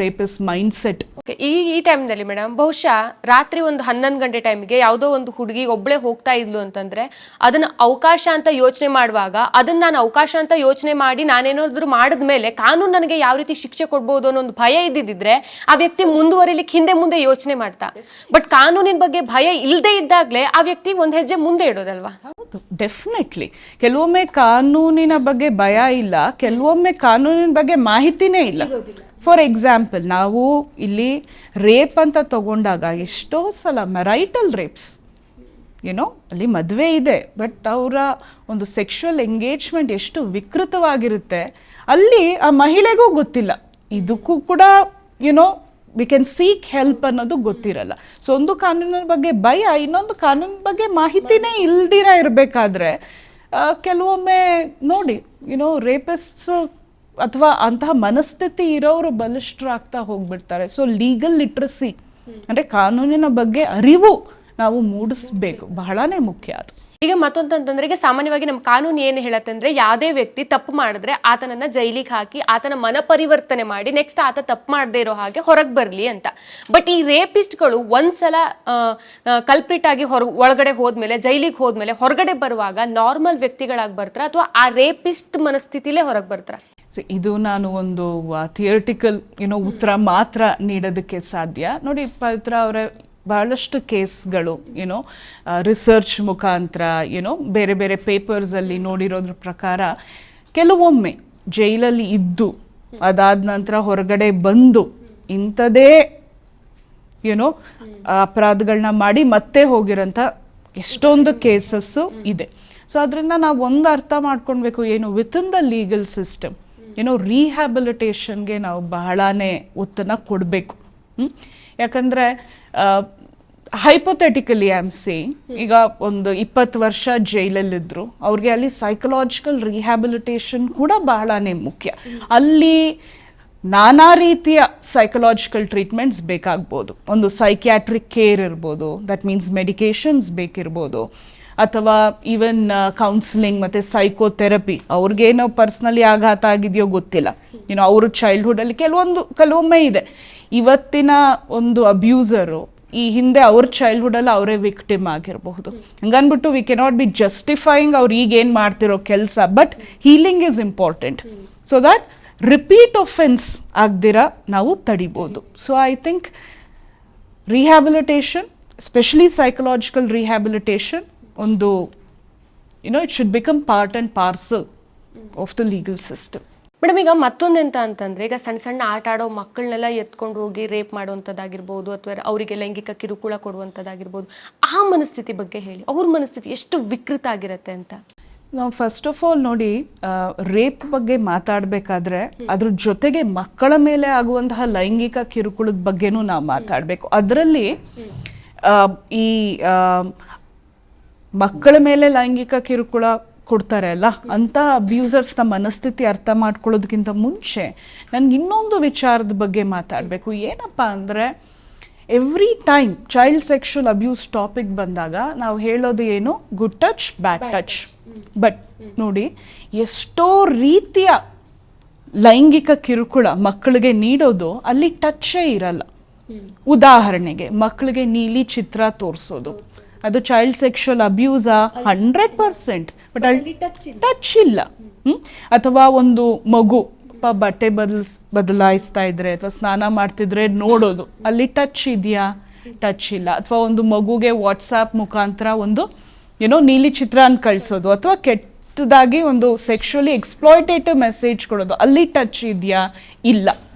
rapist mindset. ಈ ಟೈಮ್ನಲ್ಲಿ ಮೇಡಮ್ ಬಹುಶಃ ರಾತ್ರಿ ಒಂದು 11 ಗಂಟೆ ಟೈಮಿಗೆ ಯಾವುದೋ ಒಂದು ಹುಡುಗಿ ಒಬ್ಳೆ ಹೋಗ್ತಾ ಇದ್ಲು ಅಂತಂದ್ರೆ ಅದನ್ನ ಅವಕಾಶ ಅಂತ ಯೋಚನೆ ಮಾಡುವಾಗ, ಅದನ್ನ ನಾನು ಅವಕಾಶ ಅಂತ ಯೋಚನೆ ಮಾಡಿ ನಾನೇನಾದ್ರೂ ಮಾಡಿದ್ಮೇಲೆ ಕಾನೂನು ನನಗೆ ಯಾವ ರೀತಿ ಶಿಕ್ಷೆ ಕೊಡ್ಬೋದು ಅನ್ನೋ ಒಂದು ಭಯ ಇದ್ದಿದ್ರೆ ಆ ವ್ಯಕ್ತಿ ಮುಂದುವರಿಲಿಕ್ಕೆ ಹಿಂದೆ ಮುಂದೆ ಯೋಚನೆ ಮಾಡ್ತಾ. ಬಟ್ ಕಾನೂನಿನ ಬಗ್ಗೆ ಭಯ ಇಲ್ಲದೆ ಇದ್ದಾಗಲೇ ಆ ವ್ಯಕ್ತಿ ಒಂದ್ ಹೆಜ್ಜೆ ಮುಂದೆ ಇಡೋದಲ್ವಾ? ಹೌದು, ಡೆಫಿನೆಟ್ಲಿ. ಕೆಲವೊಮ್ಮೆ ಕಾನೂನಿನ ಬಗ್ಗೆ ಭಯ ಇಲ್ಲ, ಕೆಲವೊಮ್ಮೆ ಕಾನೂನಿನ ಬಗ್ಗೆ ಮಾಹಿತಿನೇ ಇಲ್ಲ. ಫಾರ್ ಎಕ್ಸಾಂಪಲ್, ನಾವು ಇಲ್ಲಿ ರೇಪ್ ಅಂತ ತಗೊಂಡಾಗ ಎಷ್ಟೋ ಸಲ ಮ್ಯಾರೈಟಲ್ ರೇಪ್ಸ್, ಅಲ್ಲಿ ಮದುವೆ ಇದೆ ಬಟ್ ಅವರ ಒಂದು ಸೆಕ್ಷುವಲ್ ಎಂಗೇಜ್ಮೆಂಟ್ ಎಷ್ಟು ವಿಕೃತವಾಗಿರುತ್ತೆ, ಅಲ್ಲಿ ಆ ಮಹಿಳೆಗೂ ಗೊತ್ತಿಲ್ಲ, ಇದಕ್ಕೂ ಕೂಡ ವಿ ಕ್ಯಾನ್ ಸೀಕ್ ಹೆಲ್ಪ್ ಅನ್ನೋದು ಗೊತ್ತಿರಲ್ಲ. ಸೊ ಒಂದು ಕಾನೂನಿನ ಬಗ್ಗೆ ಭಯ, ಇನ್ನೊಂದು ಕಾನೂನಿನ ಬಗ್ಗೆ ಮಾಹಿತಿನೇ ಇಲ್ದಿರ ಇರಬೇಕಾದ್ರೆ ಕೆಲವೊಮ್ಮೆ ನೋಡಿ ರೇಪಿಸ್ಟ್ಸ್ ಅಥವಾ ಅಂತಹ ಮನಸ್ಥಿತಿ ಇರೋರು ಬಲಿಷ್ಠರಾಗ್ತಾ ಹೋಗ್ಬಿಡ್ತಾರೆ. ಸೊ ಲೀಗಲ್ ಲಿಟ್ರಸಿ ಅಂದರೆ ಕಾನೂನಿನ ಬಗ್ಗೆ ಅರಿವು ನಾವು ಮೂಡಿಸ್ಬೇಕು, ಬಹಳನೇ ಮುಖ್ಯ ಅದು. ಈಗ ಮತ್ತೊಂದಂತಂದ್ರೆ, ಈಗ ಸಾಮಾನ್ಯವಾಗಿ ನಮ್ಮ ಕಾನೂನು ಏನು ಹೇಳತ್ತಂದ್ರೆ, ಯಾವುದೇ ವ್ಯಕ್ತಿ ತಪ್ಪು ಮಾಡಿದ್ರೆ ಆತನನ್ನ ಜೈಲಿಗೆ ಹಾಕಿ ಆತನ ಮನ ಪರಿವರ್ತನೆ ಮಾಡಿ ನೆಕ್ಸ್ಟ್ ಆತ ತಪ್ಪು ಮಾಡದೇ ಇರೋ ಹಾಗೆ ಹೊರಗೆ ಬರಲಿ ಅಂತ. ಬಟ್ ಈ ರೇಪಿಸ್ಟ್ಗಳು ಒಂದ್ಸಲ ಕಲ್ಪ್ರಿಟ್ ಆಗಿ ಒಳಗಡೆ ಹೋದ್ಮೇಲೆ, ಜೈಲಿಗೆ ಹೋದ್ಮೇಲೆ ಹೊರಗಡೆ ಬರುವಾಗ ನಾರ್ಮಲ್ ವ್ಯಕ್ತಿಗಳಾಗಿ ಬರ್ತಾರ ಅಥವಾ ಆ ರೇಪಿಸ್ಟ್ ಮನಸ್ಥಿತಿಲೇ ಹೊರಗೆ ಬರ್ತಾರ? ಇದು ನಾನು ಒಂದು ಥಿಯರಿಟಿಕಲ್ ಉತ್ತರ ಮಾತ್ರ ನೀಡೋದಕ್ಕೆ ಸಾಧ್ಯ. ನೋಡಿ ಪವಿತ್ರ ಅವರೇ, ಬಹಳಷ್ಟು ಕೇಸ್ಗಳು ರಿಸರ್ಚ್ ಮುಖಾಂತರ ಬೇರೆ ಬೇರೆ ಪೇಪರ್ಸಲ್ಲಿ ನೋಡಿರೋದ್ರ ಪ್ರಕಾರ ಕೆಲವೊಮ್ಮೆ ಜೈಲಲ್ಲಿ ಇದ್ದು ಅದಾದ ನಂತರ ಹೊರಗಡೆ ಬಂದು ಇಂಥದೇ ಅಪರಾಧಗಳನ್ನ ಮಾಡಿ ಮತ್ತೆ ಹೋಗಿರೋಂಥ ಎಷ್ಟೊಂದು ಕೇಸಸ್ಸು ಇದೆ. ಸೊ ಅದರಿಂದ ನಾವು ಒಂದು ಅರ್ಥ ಮಾಡ್ಕೊಳ್ಬೇಕು, ವಿತಿನ್ ದ ಲೀಗಲ್ ಸಿಸ್ಟಮ್ ರೀಹ್ಯಾಬಿಲಿಟೇಷನ್ಗೆ ನಾವು ಬಹಳನೇ ಒತ್ತನ್ನು ಕೊಡಬೇಕು. ಯಾಕಂದರೆ ಹೈಪೋಥೆಟಿಕಲಿ ಐ ಆಮ್ ಸೇಯಿಂಗ್, ಈಗ ಒಂದು 20 ವರ್ಷ ಜೈಲಲ್ಲಿದ್ದರು, ಅವ್ರಿಗೆ ಅಲ್ಲಿ ಸೈಕಲಾಜಿಕಲ್ ರಿಹ್ಯಾಬಿಲಿಟೇಷನ್ ಕೂಡ ಬಹಳನೇ ಮುಖ್ಯ. ಅಲ್ಲಿ ನಾನಾ ರೀತಿಯ ಸೈಕಲಾಜಿಕಲ್ ಟ್ರೀಟ್ಮೆಂಟ್ಸ್ ಬೇಕಾಗ್ಬೋದು. ಒಂದು ಸೈಕ್ಯಾಟ್ರಿಕ್ ಕೇರ್ ಇರ್ಬೋದು, ದಟ್ ಮೀನ್ಸ್ ಮೆಡಿಕೇಶನ್ಸ್ ಬೇಕಿರ್ಬೋದು, ಅಥವಾ ಈವನ್ ಕೌನ್ಸಿಲಿಂಗ್ ಮತ್ತು ಸೈಕೋಥೆರಪಿ. ಅವ್ರಿಗೇನೋ ಪರ್ಸ್ನಲಿ ಆಘಾತ ಆಗಿದೆಯೋ ಗೊತ್ತಿಲ್ಲ, ಅವರು ಚೈಲ್ಡ್ಹುಡಲ್ಲಿ ಕೆಲವೊಮ್ಮೆ ಇದೆ, ಇವತ್ತಿನ ಒಂದು ಅಬ್ಯೂಸರು ಈ ಹಿಂದೆ ಅವ್ರ ಚೈಲ್ಡ್ಹುಡಲ್ಲಿ ಅವರೇ ವಿಕ್ಟಿಮ್ ಆಗಿರಬಹುದು. ಹಂಗನ್ಬಿಟ್ಟು ವಿ ಕೆನಾಟ್ ಬಿ ಜಸ್ಟಿಫೈಯಿಂಗ್ ಅವ್ರು ಈಗೇನು ಮಾಡ್ತಿರೋ ಕೆಲಸ, but healing is important so that repeat offence ಆಗ್ದಿರ ನಾವು ತಡಿಬೋದು. So I think rehabilitation, especially psychological rehabilitation ಒಂದು it should become part and parcel of the legal system. Madam, ಈಗ ಮತ್ತೊಂದೆಂತ ಅಂತಂದ್ರೆ, ಈಗ ಸಣ್ಣ ಸಣ್ಣ ಆಟ ಆಡೋ ಮಕ್ಕಳನ್ನೆಲ್ಲ ಎತ್ಕೊಂಡು ಹೋಗಿ ರೇಪ್ ಮಾಡುವಂಥದ್ದಾಗಿರ್ಬೋದು, ಅಥವಾ ಅವರಿಗೆ ಲೈಂಗಿಕ ಕಿರುಕುಳ ಕೊಡುವಂಥದ್ದಾಗಿರ್ಬೋದು, ಆ ಮನಸ್ಥಿತಿ ಬಗ್ಗೆ ಹೇಳಿ. ಅವ್ರ ಮನಸ್ಥಿತಿ ಎಷ್ಟು ವಿಕೃತ ಆಗಿರುತ್ತೆ ಅಂತ. ನಾವು ಫಸ್ಟ್ ಆಫ್ ಆಲ್ ನೋಡಿ, ರೇಪ್ ಬಗ್ಗೆ ಮಾತಾಡಬೇಕಾದ್ರೆ ಅದ್ರ ಜೊತೆಗೆ ಮಕ್ಕಳ ಮೇಲೆ ಆಗುವಂತಹ ಲೈಂಗಿಕ ಕಿರುಕುಳದ ಬಗ್ಗೆನೂ ನಾವು ಮಾತಾಡಬೇಕು. ಅದರಲ್ಲಿ ಈ ಮಕ್ಕಳ ಮೇಲೆ ಲೈಂಗಿಕ ಕಿರುಕುಳ ಕೊಡ್ತಾರೆ ಅಲ್ಲ, ಅಂತಹ ಅಬ್ಯೂಸರ್ಸ್ನ ಮನಸ್ಥಿತಿ ಅರ್ಥ ಮಾಡ್ಕೊಳ್ಳೋದಕ್ಕಿಂತ ಮುಂಚೆ ನನಗೆ ಇನ್ನೊಂದು ವಿಚಾರದ ಬಗ್ಗೆ ಮಾತಾಡಬೇಕು. ಏನಪ್ಪ ಅಂದರೆ, every time child sexual abuse topic ಬಂದಾಗ ನಾವು ಹೇಳೋದು ಏನು, good touch, bad touch. But ನೋಡಿ, ಎಷ್ಟೋ ರೀತಿಯ ಲೈಂಗಿಕ ಕಿರುಕುಳ ಮಕ್ಕಳಿಗೆ ನೀಡೋದು ಅಲ್ಲಿ ಟಚ್ಚೇ ಇರಲ್ಲ. ಉದಾಹರಣೆಗೆ, ಮಕ್ಕಳಿಗೆ ನೀಲಿ ಚಿತ್ರ ತೋರಿಸೋದು, ಅದು ಚೈಲ್ಡ್ ಸೆಕ್ಷುವಲ್ ಅಬ್ಯೂಸಾ? 100%. ಬಟ್ ಅಲ್ಲಿ ಟಚ್ ಇಲ್ಲ. ಅಥವಾ ಒಂದು ಮಗು ಬಟ್ಟೆ ಬದಲಾಯಿಸ್ತಾ ಇದ್ರೆ ಅಥವಾ ಸ್ನಾನ ಮಾಡ್ತಿದ್ರೆ ನೋಡೋದು, ಅಲ್ಲಿ ಟಚ್ ಇದೆಯಾ? ಟಚ್ ಇಲ್ಲ. ಅಥವಾ ಒಂದು ಮಗುಗೆ ವಾಟ್ಸಾಪ್ ಮುಖಾಂತರ ಒಂದು ನೀಲಿ ಚಿತ್ರನ ಕಳಿಸೋದು, ಅಥವಾ ಕೆಟ್ಟದಾಗಿ ಒಂದು ಸೆಕ್ಷುವಲಿ ಎಕ್ಸ್ಪ್ಲಾಯ್ಟೇಟಿವ್ ಮೆಸೇಜ್ ಕೊಡೋದು, ಅಲ್ಲಿ ಟಚ್ ಇದೆಯಾ? ಇಲ್ಲ.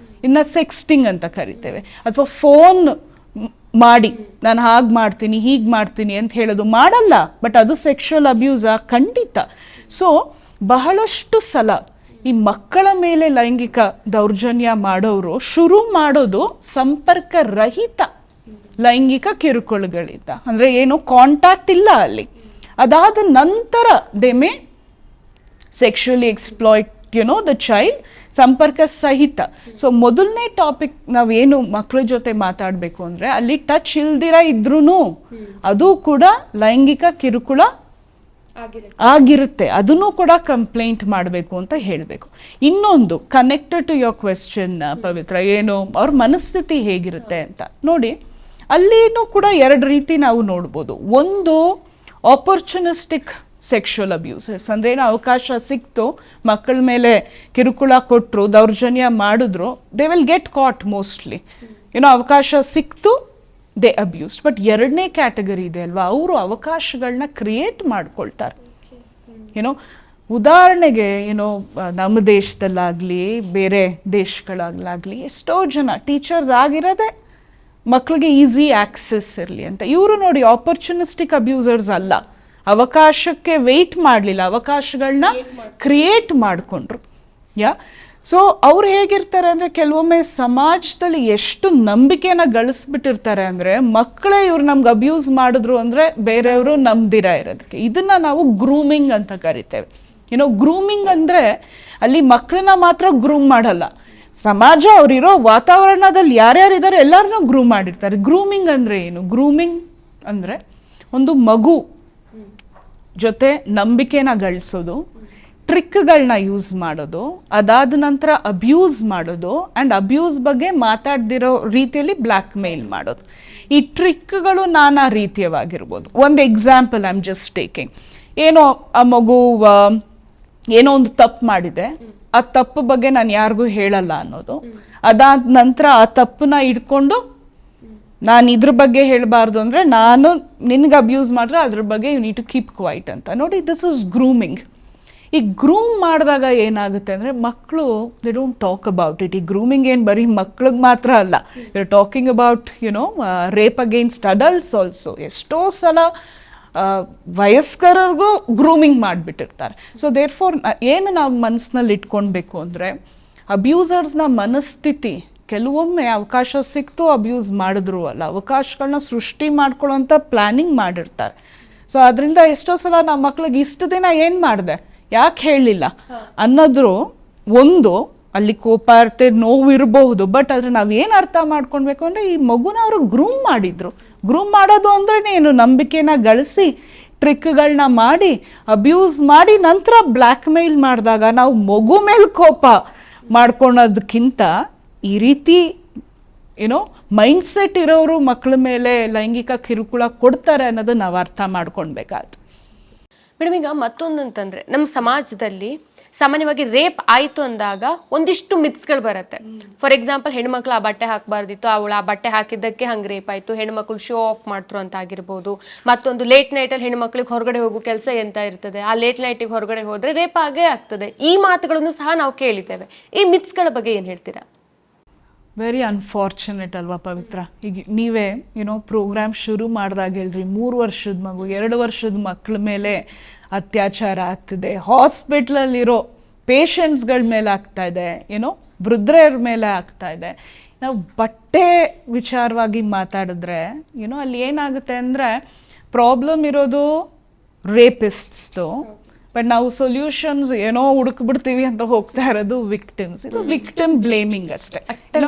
ಇನ್ನು ಸೆಕ್ಸ್ಟಿಂಗ್ ಅಂತ ಕರಿತೇವೆ. ಅಥವಾ ಫೋನ್ ಮಾಡಿ ನಾನು ಹಾಗೆ ಮಾಡ್ತೀನಿ ಹೀಗೆ ಮಾಡ್ತೀನಿ ಅಂತ ಹೇಳೋದು, ಮಾಡಲ್ಲ, ಬಟ್ ಅದು ಸೆಕ್ಷುವಲ್ ಅಬ್ಯೂಸಾ? ಖಂಡಿತ. ಸೊ ಬಹಳಷ್ಟು ಸಲ ಈ ಮಕ್ಕಳ ಮೇಲೆ ಲೈಂಗಿಕ ದೌರ್ಜನ್ಯ ಮಾಡೋರು ಶುರು ಮಾಡೋದು ಸಂಪರ್ಕ ರಹಿತ ಲೈಂಗಿಕ ಕಿರುಕುಳಗಳಿಂದ. ಅಂದರೆ ಏನು, ಕಾಂಟ್ಯಾಕ್ಟ್ ಇಲ್ಲ ಅಲ್ಲಿ. ಅದಾದ ನಂತರ they may sexually exploit the child, ಸಂಪರ್ಕ ಸಹಿತ. ಸೊ ಮೊದಲನೇ ಟಾಪಿಕ್ ನಾವೇನು ಮಕ್ಕಳ ಜೊತೆ ಮಾತಾಡಬೇಕು ಅಂದರೆ, ಅಲ್ಲಿ ಟಚ್ ಇಲ್ದಿರ ಇದ್ರೂ ಅದು ಕೂಡ ಲೈಂಗಿಕ ಕಿರುಕುಳ ಆಗಿರುತ್ತೆ. ಅದನ್ನು ಕೂಡ ಕಂಪ್ಲೇಂಟ್ ಮಾಡಬೇಕು ಅಂತ ಹೇಳಬೇಕು. ಇನ್ನೊಂದು ಕನೆಕ್ಟೆಡ್ ಟು ಯೋರ್ ಕ್ವೆಶ್ಚನ್ ಪವಿತ್ರ, ಏನು ಅವ್ರ ಮನಸ್ಥಿತಿ ಹೇಗಿರುತ್ತೆ ಅಂತ ನೋಡಿ, ಅಲ್ಲಿನೂ ಕೂಡ ಎರಡು ರೀತಿ ನಾವು ನೋಡ್ಬೋದು. ಒಂದು ಆಪರ್ಚುನಿಸ್ಟಿಕ್ ಸೆಕ್ಷುವಲ್ ಅಬ್ಯೂಸರ್ಸ್, ಅಂದರೆ ಏನು, ಅವಕಾಶ ಸಿಕ್ತು, ಮಕ್ಕಳ ಮೇಲೆ ಕಿರುಕುಳ ಕೊಟ್ಟರು, ದೌರ್ಜನ್ಯ ಮಾಡಿದ್ರು, they will get caught mostly. ಅವಕಾಶ ಸಿಕ್ತು, ದೇ ಅಬ್ಯೂಸ್ಡ್. ಬಟ್ ಎರಡನೇ ಕ್ಯಾಟಗರಿ ಇದೆ ಅಲ್ವಾ, ಅವರು ಅವಕಾಶಗಳನ್ನ ಕ್ರಿಯೇಟ್ ಮಾಡ್ಕೊಳ್ತಾರೆ. ಉದಾಹರಣೆಗೆ ನಮ್ಮ ದೇಶದಲ್ಲಾಗಲಿ ಬೇರೆ ದೇಶಗಳಾಗಲಿ ಎಷ್ಟೋ ಜನ ಟೀಚರ್ಸ್ ಆಗಿರೋದೆ ಮಕ್ಕಳಿಗೆ ಈಸಿ ಆಕ್ಸೆಸ್ ಇರಲಿ ಅಂತ. ಇವರು ನೋಡಿ ಆಪರ್ಚುನಿಸ್ಟಿಕ್ ಅಬ್ಯೂಸರ್ಸ್ ಅಲ್ಲ, ಅವಕಾಶಕ್ಕೆ ವೆಯ್ಟ್ ಮಾಡಲಿಲ್ಲ, ಅವಕಾಶಗಳನ್ನ ಕ್ರಿಯೇಟ್ ಮಾಡಿಕೊಂಡ್ರು. ಸೊ ಅವ್ರು ಹೇಗಿರ್ತಾರೆ ಅಂದರೆ, ಕೆಲವೊಮ್ಮೆ ಸಮಾಜದಲ್ಲಿ ಎಷ್ಟು ನಂಬಿಕೆನ ಗಳಿಸ್ಬಿಟ್ಟಿರ್ತಾರೆ ಅಂದರೆ, ಮಕ್ಕಳೇ ಇವ್ರು ನಮ್ಗೆ ಅಬ್ಯೂಸ್ ಮಾಡಿದ್ರು ಅಂದರೆ ಬೇರೆಯವರು ನಂಬ್ದಿರ ಇರೋದಕ್ಕೆ. ಇದನ್ನು ನಾವು ಗ್ರೂಮಿಂಗ್ ಅಂತ ಕರಿತೇವೆ. ಗ್ರೂಮಿಂಗ್ ಅಂದರೆ ಅಲ್ಲಿ ಮಕ್ಕಳನ್ನ ಮಾತ್ರ ಗ್ರೂಮ್ ಮಾಡಲ್ಲ, ಸಮಾಜ ಅವರಿರೋ ವಾತಾವರಣದಲ್ಲಿ ಯಾರ್ಯಾರಿದ್ದಾರೆ ಎಲ್ಲರನ್ನೂ ಗ್ರೂಮ್ ಮಾಡಿರ್ತಾರೆ. ಗ್ರೂಮಿಂಗ್ ಅಂದರೆ ಏನು? ಗ್ರೂಮಿಂಗ್ ಅಂದರೆ ಒಂದು ಮಗು ಜೊತೆ ನಂಬಿಕೆನ ಗಳಿಸೋದು, ಟ್ರಿಕ್ಗಳನ್ನ ಯೂಸ್ ಮಾಡೋದು, ಅದಾದ ನಂತರ ಅಬ್ಯೂಸ್ ಮಾಡೋದು, ಆ್ಯಂಡ್ ಅಬ್ಯೂಸ್ ಬಗ್ಗೆ ಮಾತಾಡ್ದಿರೋ ರೀತಿಯಲ್ಲಿ ಬ್ಲ್ಯಾಕ್ ಮೇಲ್ ಮಾಡೋದು. ಈ ಟ್ರಿಕ್ಗಳು ನಾನಾ ರೀತಿಯವಾಗಿರ್ಬೋದು. ಒಂದು example I am just taking, ಏನೋ ಆ ಮಗು ಏನೋ ಒಂದು ತಪ್ಪು ಮಾಡಿದೆ, ಆ ತಪ್ಪು ಬಗ್ಗೆ ನಾನು ಯಾರಿಗೂ ಹೇಳಲ್ಲ ಅನ್ನೋದು, ಅದಾದ ನಂತರ ಆ ತಪ್ಪನ್ನ ಇಟ್ಕೊಂಡು ನಾನು ಇದ್ರ ಬಗ್ಗೆ ಹೇಳಬಾರ್ದು ಅಂದರೆ ನಾನು ನಿನ್ಗೆ ಅಬ್ಯೂಸ್ ಮಾಡಿದ್ರೆ ಅದ್ರ ಬಗ್ಗೆ you need to keep quiet ಅಂತ. ನೋಡಿ, ದಿಸ್ ಇಸ್ ಗ್ರೂಮಿಂಗ್. ಈ ಗ್ರೂಮ್ ಮಾಡಿದಾಗ ಏನಾಗುತ್ತೆ ಅಂದರೆ, ಮಕ್ಕಳು they don't talk about it. ಈ ಗ್ರೂಮಿಂಗ್ ಏನು ಬರೀ ಮಕ್ಳಿಗೆ ಮಾತ್ರ ಅಲ್ಲ, you are talking about rape against adults also. ಎಷ್ಟೋ ಸಲ ವಯಸ್ಕರಿಗೂ ಗ್ರೂಮಿಂಗ್ ಮಾಡಿಬಿಟ್ಟಿರ್ತಾರೆ. ಸೊ ದೇರ್ ಫಾರ್ ಏನು ನಾವು ಮನಸ್ಸಿನಲ್ಲಿ ಇಟ್ಕೊಳ್ಬೇಕು ಅಂದರೆ, ಅಬ್ಯೂಸರ್ಸ್ನ ಮನಸ್ಥಿತಿ ಕೆಲವೊಮ್ಮೆ ಅವಕಾಶ ಸಿಕ್ತು ಅಬ್ಯೂಸ್ ಮಾಡಿದ್ರು ಅಲ್ಲ, ಅವಕಾಶಗಳನ್ನ ಸೃಷ್ಟಿ ಮಾಡ್ಕೊಳ್ಳೋಂಥ ಪ್ಲ್ಯಾನಿಂಗ್ ಮಾಡಿರ್ತಾರೆ. ಸೊ ಅದರಿಂದ ಎಷ್ಟೋ ಸಲ ನಮ್ಮ ಮಕ್ಳಿಗೆ ಇಷ್ಟು ದಿನ ಏನು ಮಾಡಿದೆ, ಯಾಕೆ ಹೇಳಲಿಲ್ಲ ಅನ್ನೋದ್ರು ಒಂದು ಅಲ್ಲಿ ಕೋಪ ಇರುತ್ತೆ, ನೋವು ಇರಬಹುದು. ಬಟ್ ಆದರೆ ನಾವೇನು ಅರ್ಥ ಮಾಡ್ಕೊಳ್ಬೇಕು ಅಂದರೆ, ಈ ಮಗುನ ಅವರು ಗ್ರೂಮ್ ಮಾಡಿದ್ರು. ಗ್ರೂಮ್ ಮಾಡೋದು ಅಂದ್ರೆ ಏನು, ನಂಬಿಕೆನ ಗಳಿಸಿ ಟ್ರಿಕ್ಗಳನ್ನ ಮಾಡಿ ಅಬ್ಯೂಸ್ ಮಾಡಿ ನಂತರ ಬ್ಲ್ಯಾಕ್ ಮೇಲ್ ಮಾಡಿದಾಗ ನಾವು ಮಗು ಮೇಲೆ ಕೋಪ ಮಾಡ್ಕೊಳೋದಕ್ಕಿಂತ ಈ ರೀತಿ ಮೈಂಡ್ಸೆಟ್ ಇರೋರು ಮಕ್ಕಳ ಮೇಲೆ ಲೈಂಗಿಕ ಕಿರುಕುಳ ಕೊಡ್ತಾರೆ ಅನ್ನೋದು ನಾವು ಅರ್ಥ ಮಾಡ್ಕೊಳ್ಬೇಕಾಯ್ತು. ಮೇಡಮ್, ಈಗ ಮತ್ತೊಂದಂತಂದ್ರೆ ನಮ್ಮ ಸಮಾಜದಲ್ಲಿ ಸಾಮಾನ್ಯವಾಗಿ ರೇಪ್ ಆಯ್ತು ಅಂದಾಗ ಒಂದಿಷ್ಟು ಮಿತ್ಸ್ಗಳು ಬರುತ್ತೆ. ಫಾರ್ ಎಕ್ಸಾಂಪಲ್, ಹೆಣ್ಮಕ್ಳು ಆ ಬಟ್ಟೆ ಹಾಕಬಾರ್ದಿತ್ತು, ಅವಳು ಆ ಬಟ್ಟೆ ಹಾಕಿದ್ದಕ್ಕೆ ಹಂಗೆ ರೇಪ್ ಆಯ್ತು, ಹೆಣ್ಮಕ್ಳು ಶೋ ಆಫ್ ಮಾಡ್ತರು ಅಂತ ಆಗಿರ್ಬೋದು. ಮತ್ತೊಂದು, ಲೇಟ್ ನೈಟಲ್ಲಿ ಹೆಣ್ಮಕ್ಳಿಗೆ ಹೊರಗಡೆ ಹೋಗೋ ಕೆಲಸ ಎಂತ ಇರ್ತದೆ, ಆ ಲೇಟ್ ನೈಟಿಗೆ ಹೊರಗಡೆ ಹೋದ್ರೆ ರೇಪ್ ಆಗೇ ಆಗ್ತದೆ. ಈ ಮಾತುಗಳನ್ನು ಸಹ ನಾವು ಕೇಳಿದ್ದೇವೆ. ಈ ಮಿತ್ಸ್ಗಳ ಬಗ್ಗೆ ಏನು ಹೇಳ್ತೀರಾ? ವೆರಿ ಅನ್ಫಾರ್ಚುನೇಟ್ ಅಲ್ವಾ ಪವಿತ್ರ? ಈಗ ನೀವೇ ಪ್ರೋಗ್ರಾಮ್ ಶುರು ಮಾಡಿದಾಗ ಹೇಳ್ರಿ, 3 ವರ್ಷದ ಮಗು 2 ವರ್ಷದ ಮಕ್ಕಳ ಮೇಲೆ ಅತ್ಯಾಚಾರ ಆಗ್ತಿದೆ, ಹಾಸ್ಪಿಟ್ಲಲ್ಲಿರೋ ಪೇಷಂಟ್ಸ್ಗಳ ಮೇಲೆ ಆಗ್ತಾ ಇದೆ, ವೃದ್ಧರ ಮೇಲೆ ಆಗ್ತಾ ಇದೆ. ನಾವು ಬಟ್ಟೆ ವಿಚಾರವಾಗಿ ಮಾತಾಡಿದ್ರೆ ಅಲ್ಲಿ ಏನಾಗುತ್ತೆ ಅಂದರೆ, ಪ್ರಾಬ್ಲಮ್ ಇರೋದು ರೇಪಿಸ್ಟ್ಸ್ದು, ಬಟ್ ನಾವು ಸೊಲ್ಯೂಷನ್ಸ್ ಹುಡುಕ್ಬಿಡ್ತೀವಿ ಅಂತ ಹೋಗ್ತಾ ಇರೋದು ವಿಕ್ಟಿಮ್ಸ್. ಇದು ವಿಕ್ಟಿಮ್ ಬ್ಲೇಮಿಂಗ್ ಅಷ್ಟೇ,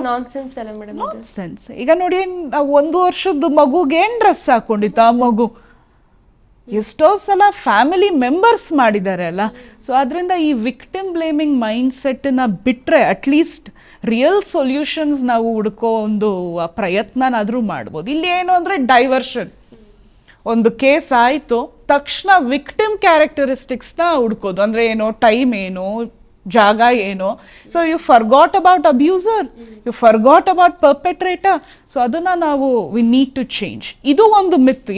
ನಾನ್ಸೆನ್ಸ್. ಈಗ ನೋಡಿ, 1 ವರ್ಷದ ಮಗುಗೆ ಏನ್ ಡ್ರೆಸ್ ಹಾಕೊಂಡಿತ್ತು ಆ ಮಗು? ಎಷ್ಟೋ ಸಲ ಫ್ಯಾಮಿಲಿ ಮೆಂಬರ್ಸ್ ಮಾಡಿದ್ದಾರೆ ಅಲ್ಲ. ಸೊ ಅದರಿಂದ ಈ ವಿಕ್ಟಿಮ್ ಬ್ಲೇಮಿಂಗ್ ಮೈಂಡ್ ಸೆಟ್ನ ಬಿಟ್ಟರೆ ಅಟ್ಲೀಸ್ಟ್ ರಿಯಲ್ ಸೊಲ್ಯೂಷನ್ಸ್ ನಾವು ಹುಡುಕೋ ಒಂದು ಪ್ರಯತ್ನನಾದರೂ ಮಾಡ್ಬೋದು. ಇಲ್ಲಿ ಏನು ಅಂದರೆ ಡೈವರ್ಷನ್. ಒಂದು ಕೇಸ್ ಆಯಿತು ತಕ್ಷಣ ವಿಕ್ಟಿಮ್ ಕ್ಯಾರೆಕ್ಟರಿಸ್ಟಿಕ್ಸ್ನ ಹುಡ್ಕೋದು. ಅಂದರೆ ಟೈಮ್ ಏನು, ಜಾಗ ಏನು. So you forgot about abuser, you forgot about perpetrator. So ಅದನ್ನು ನಾವು ವಿ ನೀಡ್ ಟು ಚೇಂಜ್. ಇದು ಒಂದು myth.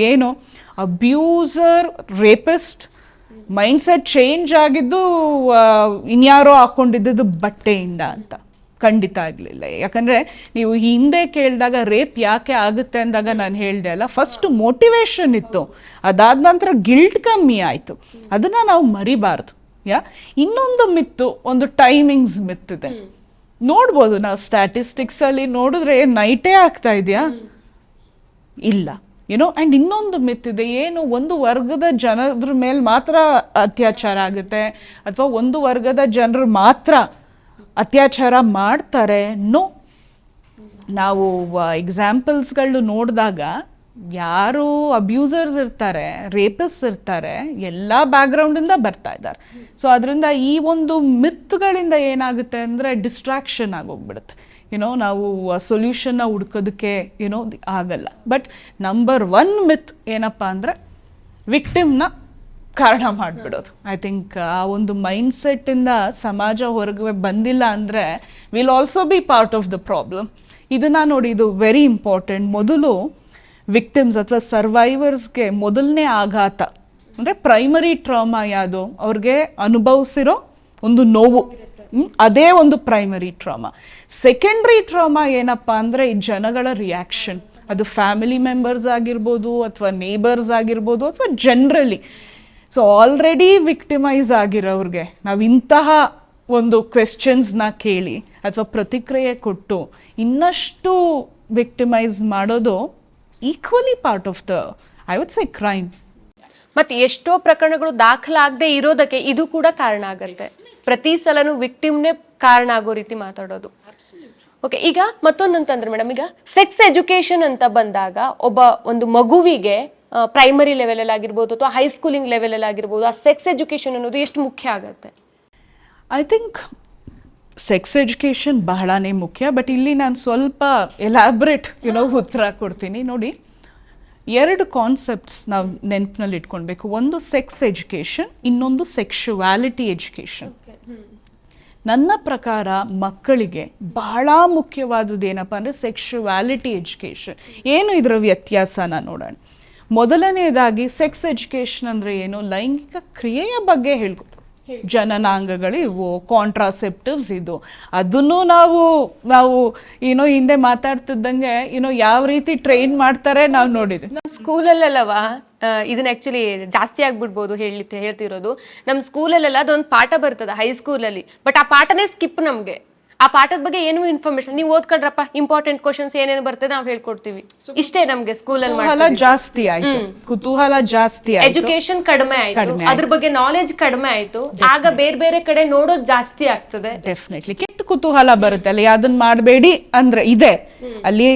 Abuser, rapist mindset change ಆಗಿದ್ದು ಇನ್ಯಾರೋ ಹಾಕ್ಕೊಂಡಿದ್ದು ಬಟ್ಟೆಯಿಂದ ಅಂತ ಖಂಡಿತ ಆಗಲಿಲ್ಲ. ಯಾಕಂದರೆ ನೀವು ಹಿಂದೆ ಕೇಳಿದಾಗ ರೇಪ್ ಯಾಕೆ ಆಗುತ್ತೆ ಅಂದಾಗ ನಾನು ಹೇಳಿದೆ ಅಲ್ಲ, ಫಸ್ಟ್ ಮೋಟಿವೇಶನ್ ಇತ್ತು, ಅದಾದ ನಂತರ ಗಿಲ್ಟ್ ಕಮ್ಮಿ ಆಯಿತು. ಅದನ್ನು ನಾವು ಮರಿಬಾರ್ದು. ಇನ್ನೊಂದು ಮಿತ್ತು, ಒಂದು ಟೈಮಿಂಗ್ಸ್ ಮಿತ್ ಇದೆ. ನೋಡ್ಬೋದು ನಾವು ಸ್ಟ್ಯಾಟಿಸ್ಟಿಕ್ಸಲ್ಲಿ ನೋಡಿದ್ರೆ ನೈಟೇ ಆಗ್ತಾ ಇದೆಯಾ? ಇಲ್ಲ. ಆ್ಯಂಡ್ ಇನ್ನೊಂದು ಮಿತ್ ಇದೆ, ಒಂದು ವರ್ಗದ ಜನರ ಮೇಲೆ ಮಾತ್ರ ಅತ್ಯಾಚಾರ ಆಗುತ್ತೆ ಅಥವಾ ಒಂದು ವರ್ಗದ ಜನರು ಮಾತ್ರ ಅತ್ಯಾಚಾರ ಮಾಡ್ತಾರೆ. ನಾವು ಎಕ್ಸಾಂಪಲ್ಸ್ಗಳು ನೋಡಿದಾಗ ಯಾರು ಅಬ್ಯೂಸರ್ಸ್ ಇರ್ತಾರೆ, ರೇಪಿಸ್ ಇರ್ತಾರೆ, ಎಲ್ಲ ಬ್ಯಾಕ್ಗ್ರೌಂಡಿಂದ ಬರ್ತಾ ಇದ್ದಾರೆ. ಸೊ ಅದರಿಂದ ಈ ಒಂದು ಮಿತ್ಗಳಿಂದ ಏನಾಗುತ್ತೆ ಅಂದರೆ ಡಿಸ್ಟ್ರಾಕ್ಷನ್ ಆಗೋಗ್ಬಿಡುತ್ತೆ. ನಾವು ಸೊಲ್ಯೂಷನ್ನ ಹುಡ್ಕೋದಕ್ಕೆ ಆಗಲ್ಲ. ಬಟ್ ನಂಬರ್ 1 ಮಿತ್ ಏನಪ್ಪ ಅಂದರೆ ವಿಕ್ಟಿಮ್ನ ಕಾರಣ ಮಾಡಿಬಿಡೋದು. ಐ ಥಿಂಕ್ ಆ ಒಂದು ಮೈಂಡ್ಸೆಟ್ಟಿಂದ ಸಮಾಜ ಹೊರಗೆ ಬಂದಿಲ್ಲ ಅಂದರೆ will also be part of the problem. ಇದನ್ನು ನೋಡಿ, ಇದು ವೆರಿ ಇಂಪಾರ್ಟೆಂಟ್. ಮೊದಲು ವಿಕ್ಟಿಮ್ಸ್ ಅಥವಾ ಸರ್ವೈವರ್ಸ್ಗೆ ಮೊದಲನೇ ಆಘಾತ ಅಂದರೆ ಪ್ರೈಮರಿ ಟ್ರಾಮಾ ಯಾವುದು, ಅವ್ರಿಗೆ ಅನುಭವಿಸಿರೋ ಒಂದು ನೋವು, ಅದೇ ಒಂದು ಪ್ರೈಮರಿ ಟ್ರಾಮಾ. ಸೆಕೆಂಡ್ರಿ ಟ್ರಾಮಾ ಏನಪ್ಪ ಅಂದರೆ ಈ ಜನಗಳ ರಿಯಾಕ್ಷನ್. ಅದು ಫ್ಯಾಮಿಲಿ ಮೆಂಬರ್ಸ್ ಆಗಿರ್ಬೋದು ಅಥವಾ ನೇಬರ್ಸ್ ಆಗಿರ್ಬೋದು ಅಥವಾ ಜನರಲಿ. ಸೊ ಆಲ್ರೆಡಿ ವಿಕ್ಟಿಮೈಸ್ ಆಗಿರೋವ್ರಿಗೆ ನಾವು ಇಂತಹ ಒಂದು ಕ್ವೆಶ್ಚನ್ಸ್ನ ಕೇಳಿ ಅಥವಾ ಪ್ರತಿಕ್ರಿಯೆ ಕೊಟ್ಟು ಇನ್ನಷ್ಟು ವಿಕ್ಟಿಮೈಸ್ ಮಾಡೋದು equally part of the, I would say, crime. ಮತ್ತೆ ಎಷ್ಟೋ ಪ್ರಕರಣಗಳು ದಾಖಲಾಗದೆ ಇರೋದಕ್ಕೆ ಇದು ಕೂಡ ಕಾರಣ ಆಗುತ್ತೆ. ಪ್ರತಿ ಸಲನೂ ವಿಕ್ಟಿಮ್ನೇ ಕಾರಣ ಆಗೋ ರೀತಿ ಮಾತಾಡೋದು. ಓಕೆ, ಈಗ ಮತ್ತೊಂದಂತಂದ್ರೆ ಮೇಡಮ್, ಈಗ ಸೆಕ್ಸ್ ಎಜುಕೇಶನ್ ಅಂತ ಬಂದಾಗ ಒಂದು ಮಗುವಿಗೆ ಪ್ರೈಮರಿ ಲೆವೆಲಲ್ಲಿ ಆಗಿರ್ಬೋದು ಅಥವಾ ಹೈಸ್ಕೂಲಿಂಗ್ ಲೆವೆಲಲ್ಲಿ ಆಗಿರ್ಬೋದು, ಆ ಸೆಕ್ಸ್ ಎಜುಕೇಶನ್ ಅನ್ನೋದು ಎಷ್ಟು ಮುಖ್ಯ ಆಗುತ್ತೆ? ಐ ಥಿಂಕ್ ಸೆಕ್ಸ್ ಎಜುಕೇಷನ್ ಬಹಳನೇ ಮುಖ್ಯ. ಬಟ್ ಇಲ್ಲಿ ನಾನು ಸ್ವಲ್ಪ ಎಲಾಬ್ರೇಟ್ ಉತ್ತರ ಕೊಡ್ತೀನಿ. ನೋಡಿ, 2 ಕಾನ್ಸೆಪ್ಟ್ಸ್ ನಾವು ನೆನಪಿನಲ್ಲಿ ಇಟ್ಕೊಳ್ಬೇಕು. ಒಂದು ಸೆಕ್ಸ್ ಎಜುಕೇಷನ್, ಇನ್ನೊಂದು ಸೆಕ್ಷುವಾಲಿಟಿ ಎಜುಕೇಷನ್. ನನ್ನ ಪ್ರಕಾರ ಮಕ್ಕಳಿಗೆ ಬಹಳ ಮುಖ್ಯವಾದದ್ದು ಏನಪ್ಪ ಅಂದರೆ ಸೆಕ್ಷುವಾಲಿಟಿ ಎಜುಕೇಷನ್. ಏನು ಇದರ ವ್ಯತ್ಯಾಸನ ನೋಡೋಣ. ಮೊದಲನೇದಾಗಿ ಸೆಕ್ಸ್ ಎಜುಕೇಷನ್ ಅಂದರೆ ಏನು? ಲೈಂಗಿಕ ಕ್ರಿಯೆಯ ಬಗ್ಗೆ ಹೇಳ್ಕೊಡು. ಜನನಾಂಗಗಳು ಇವು, ಕಾಂಟ್ರಾಸೆಪ್ಟಿವ್ಸ್ ಇದು, ಅದನ್ನು ನಾವು ಹಿಂದೆ ಮಾತಾಡ್ತಿದ್ದಂಗೆ ಯಾವ ರೀತಿ ಟ್ರೈನ್ ಮಾಡ್ತಾರೆ ನಾವು ನೋಡಿದ್ವಿ. ನಮ್ಮ ಸ್ಕೂಲಲ್ಲೆಲ್ಲವಾ ಇದನ್ನ ಆಕ್ಚುಲಿ ಜಾಸ್ತಿ ಆಗ್ಬಿಡ್ಬೋದು ಹೇಳ್ತಿರೋದು. ನಮ್ಮ ಸ್ಕೂಲಲ್ಲೆಲ್ಲ ಅದೊಂದು ಪಾಠ ಬರ್ತದೆ ಹೈಸ್ಕೂಲಲ್ಲಿ, ಬಟ್ ಆ ಪಾಠನೇ ಸ್ಕಿಪ್. ನಮ್ಗೆ ಆ ಪಾಠದ ಬಗ್ಗೆ ಏನೂ ಇನ್ಫಾರ್ಮೇಶನ್, ನೀವು ಓದ್ಕೊಳ್ರಪ್ಪ, ಇಂಪಾರ್ಟೆಂಟ್ ಕ್ವಶನ್ಸ್ ಏನೇನು ಬರ್ತದೆ ನಾವು ಹೇಳ್ಕೊಡ್ತೀವಿ, ಇಷ್ಟೇ. ನಮ್ಗೆ ಸ್ಕೂಲಲ್ಲಿ ಜಾಸ್ತಿ ಆಯ್ತು, ಕುತೂಹಲ ಜಾಸ್ತಿ ಆಯ್ತು, ಎಜುಕೇಶನ್ ಕಡಿಮೆ ಆಯ್ತು, ಅದ್ರ ಬಗ್ಗೆ ನಾಲೆಜ್ ಕಡಿಮೆ ಆಯ್ತು. ಆಗ ಬೇರೆ ಬೇರೆ ಕಡೆ ನೋಡೋದು ಜಾಸ್ತಿ ಆಗ್ತದೆ. ಡೆಫಿನೆಟ್ಲಿ ಕೆಟ್ಟ ಕುತೂಹಲ ಬರುತ್ತೆ ಅಲ್ಲಿ. ಅದನ್ನ ಮಾಡಬೇಡಿ ಅಂದ್ರೆ ಇದೆ ಅಲ್ಲಿ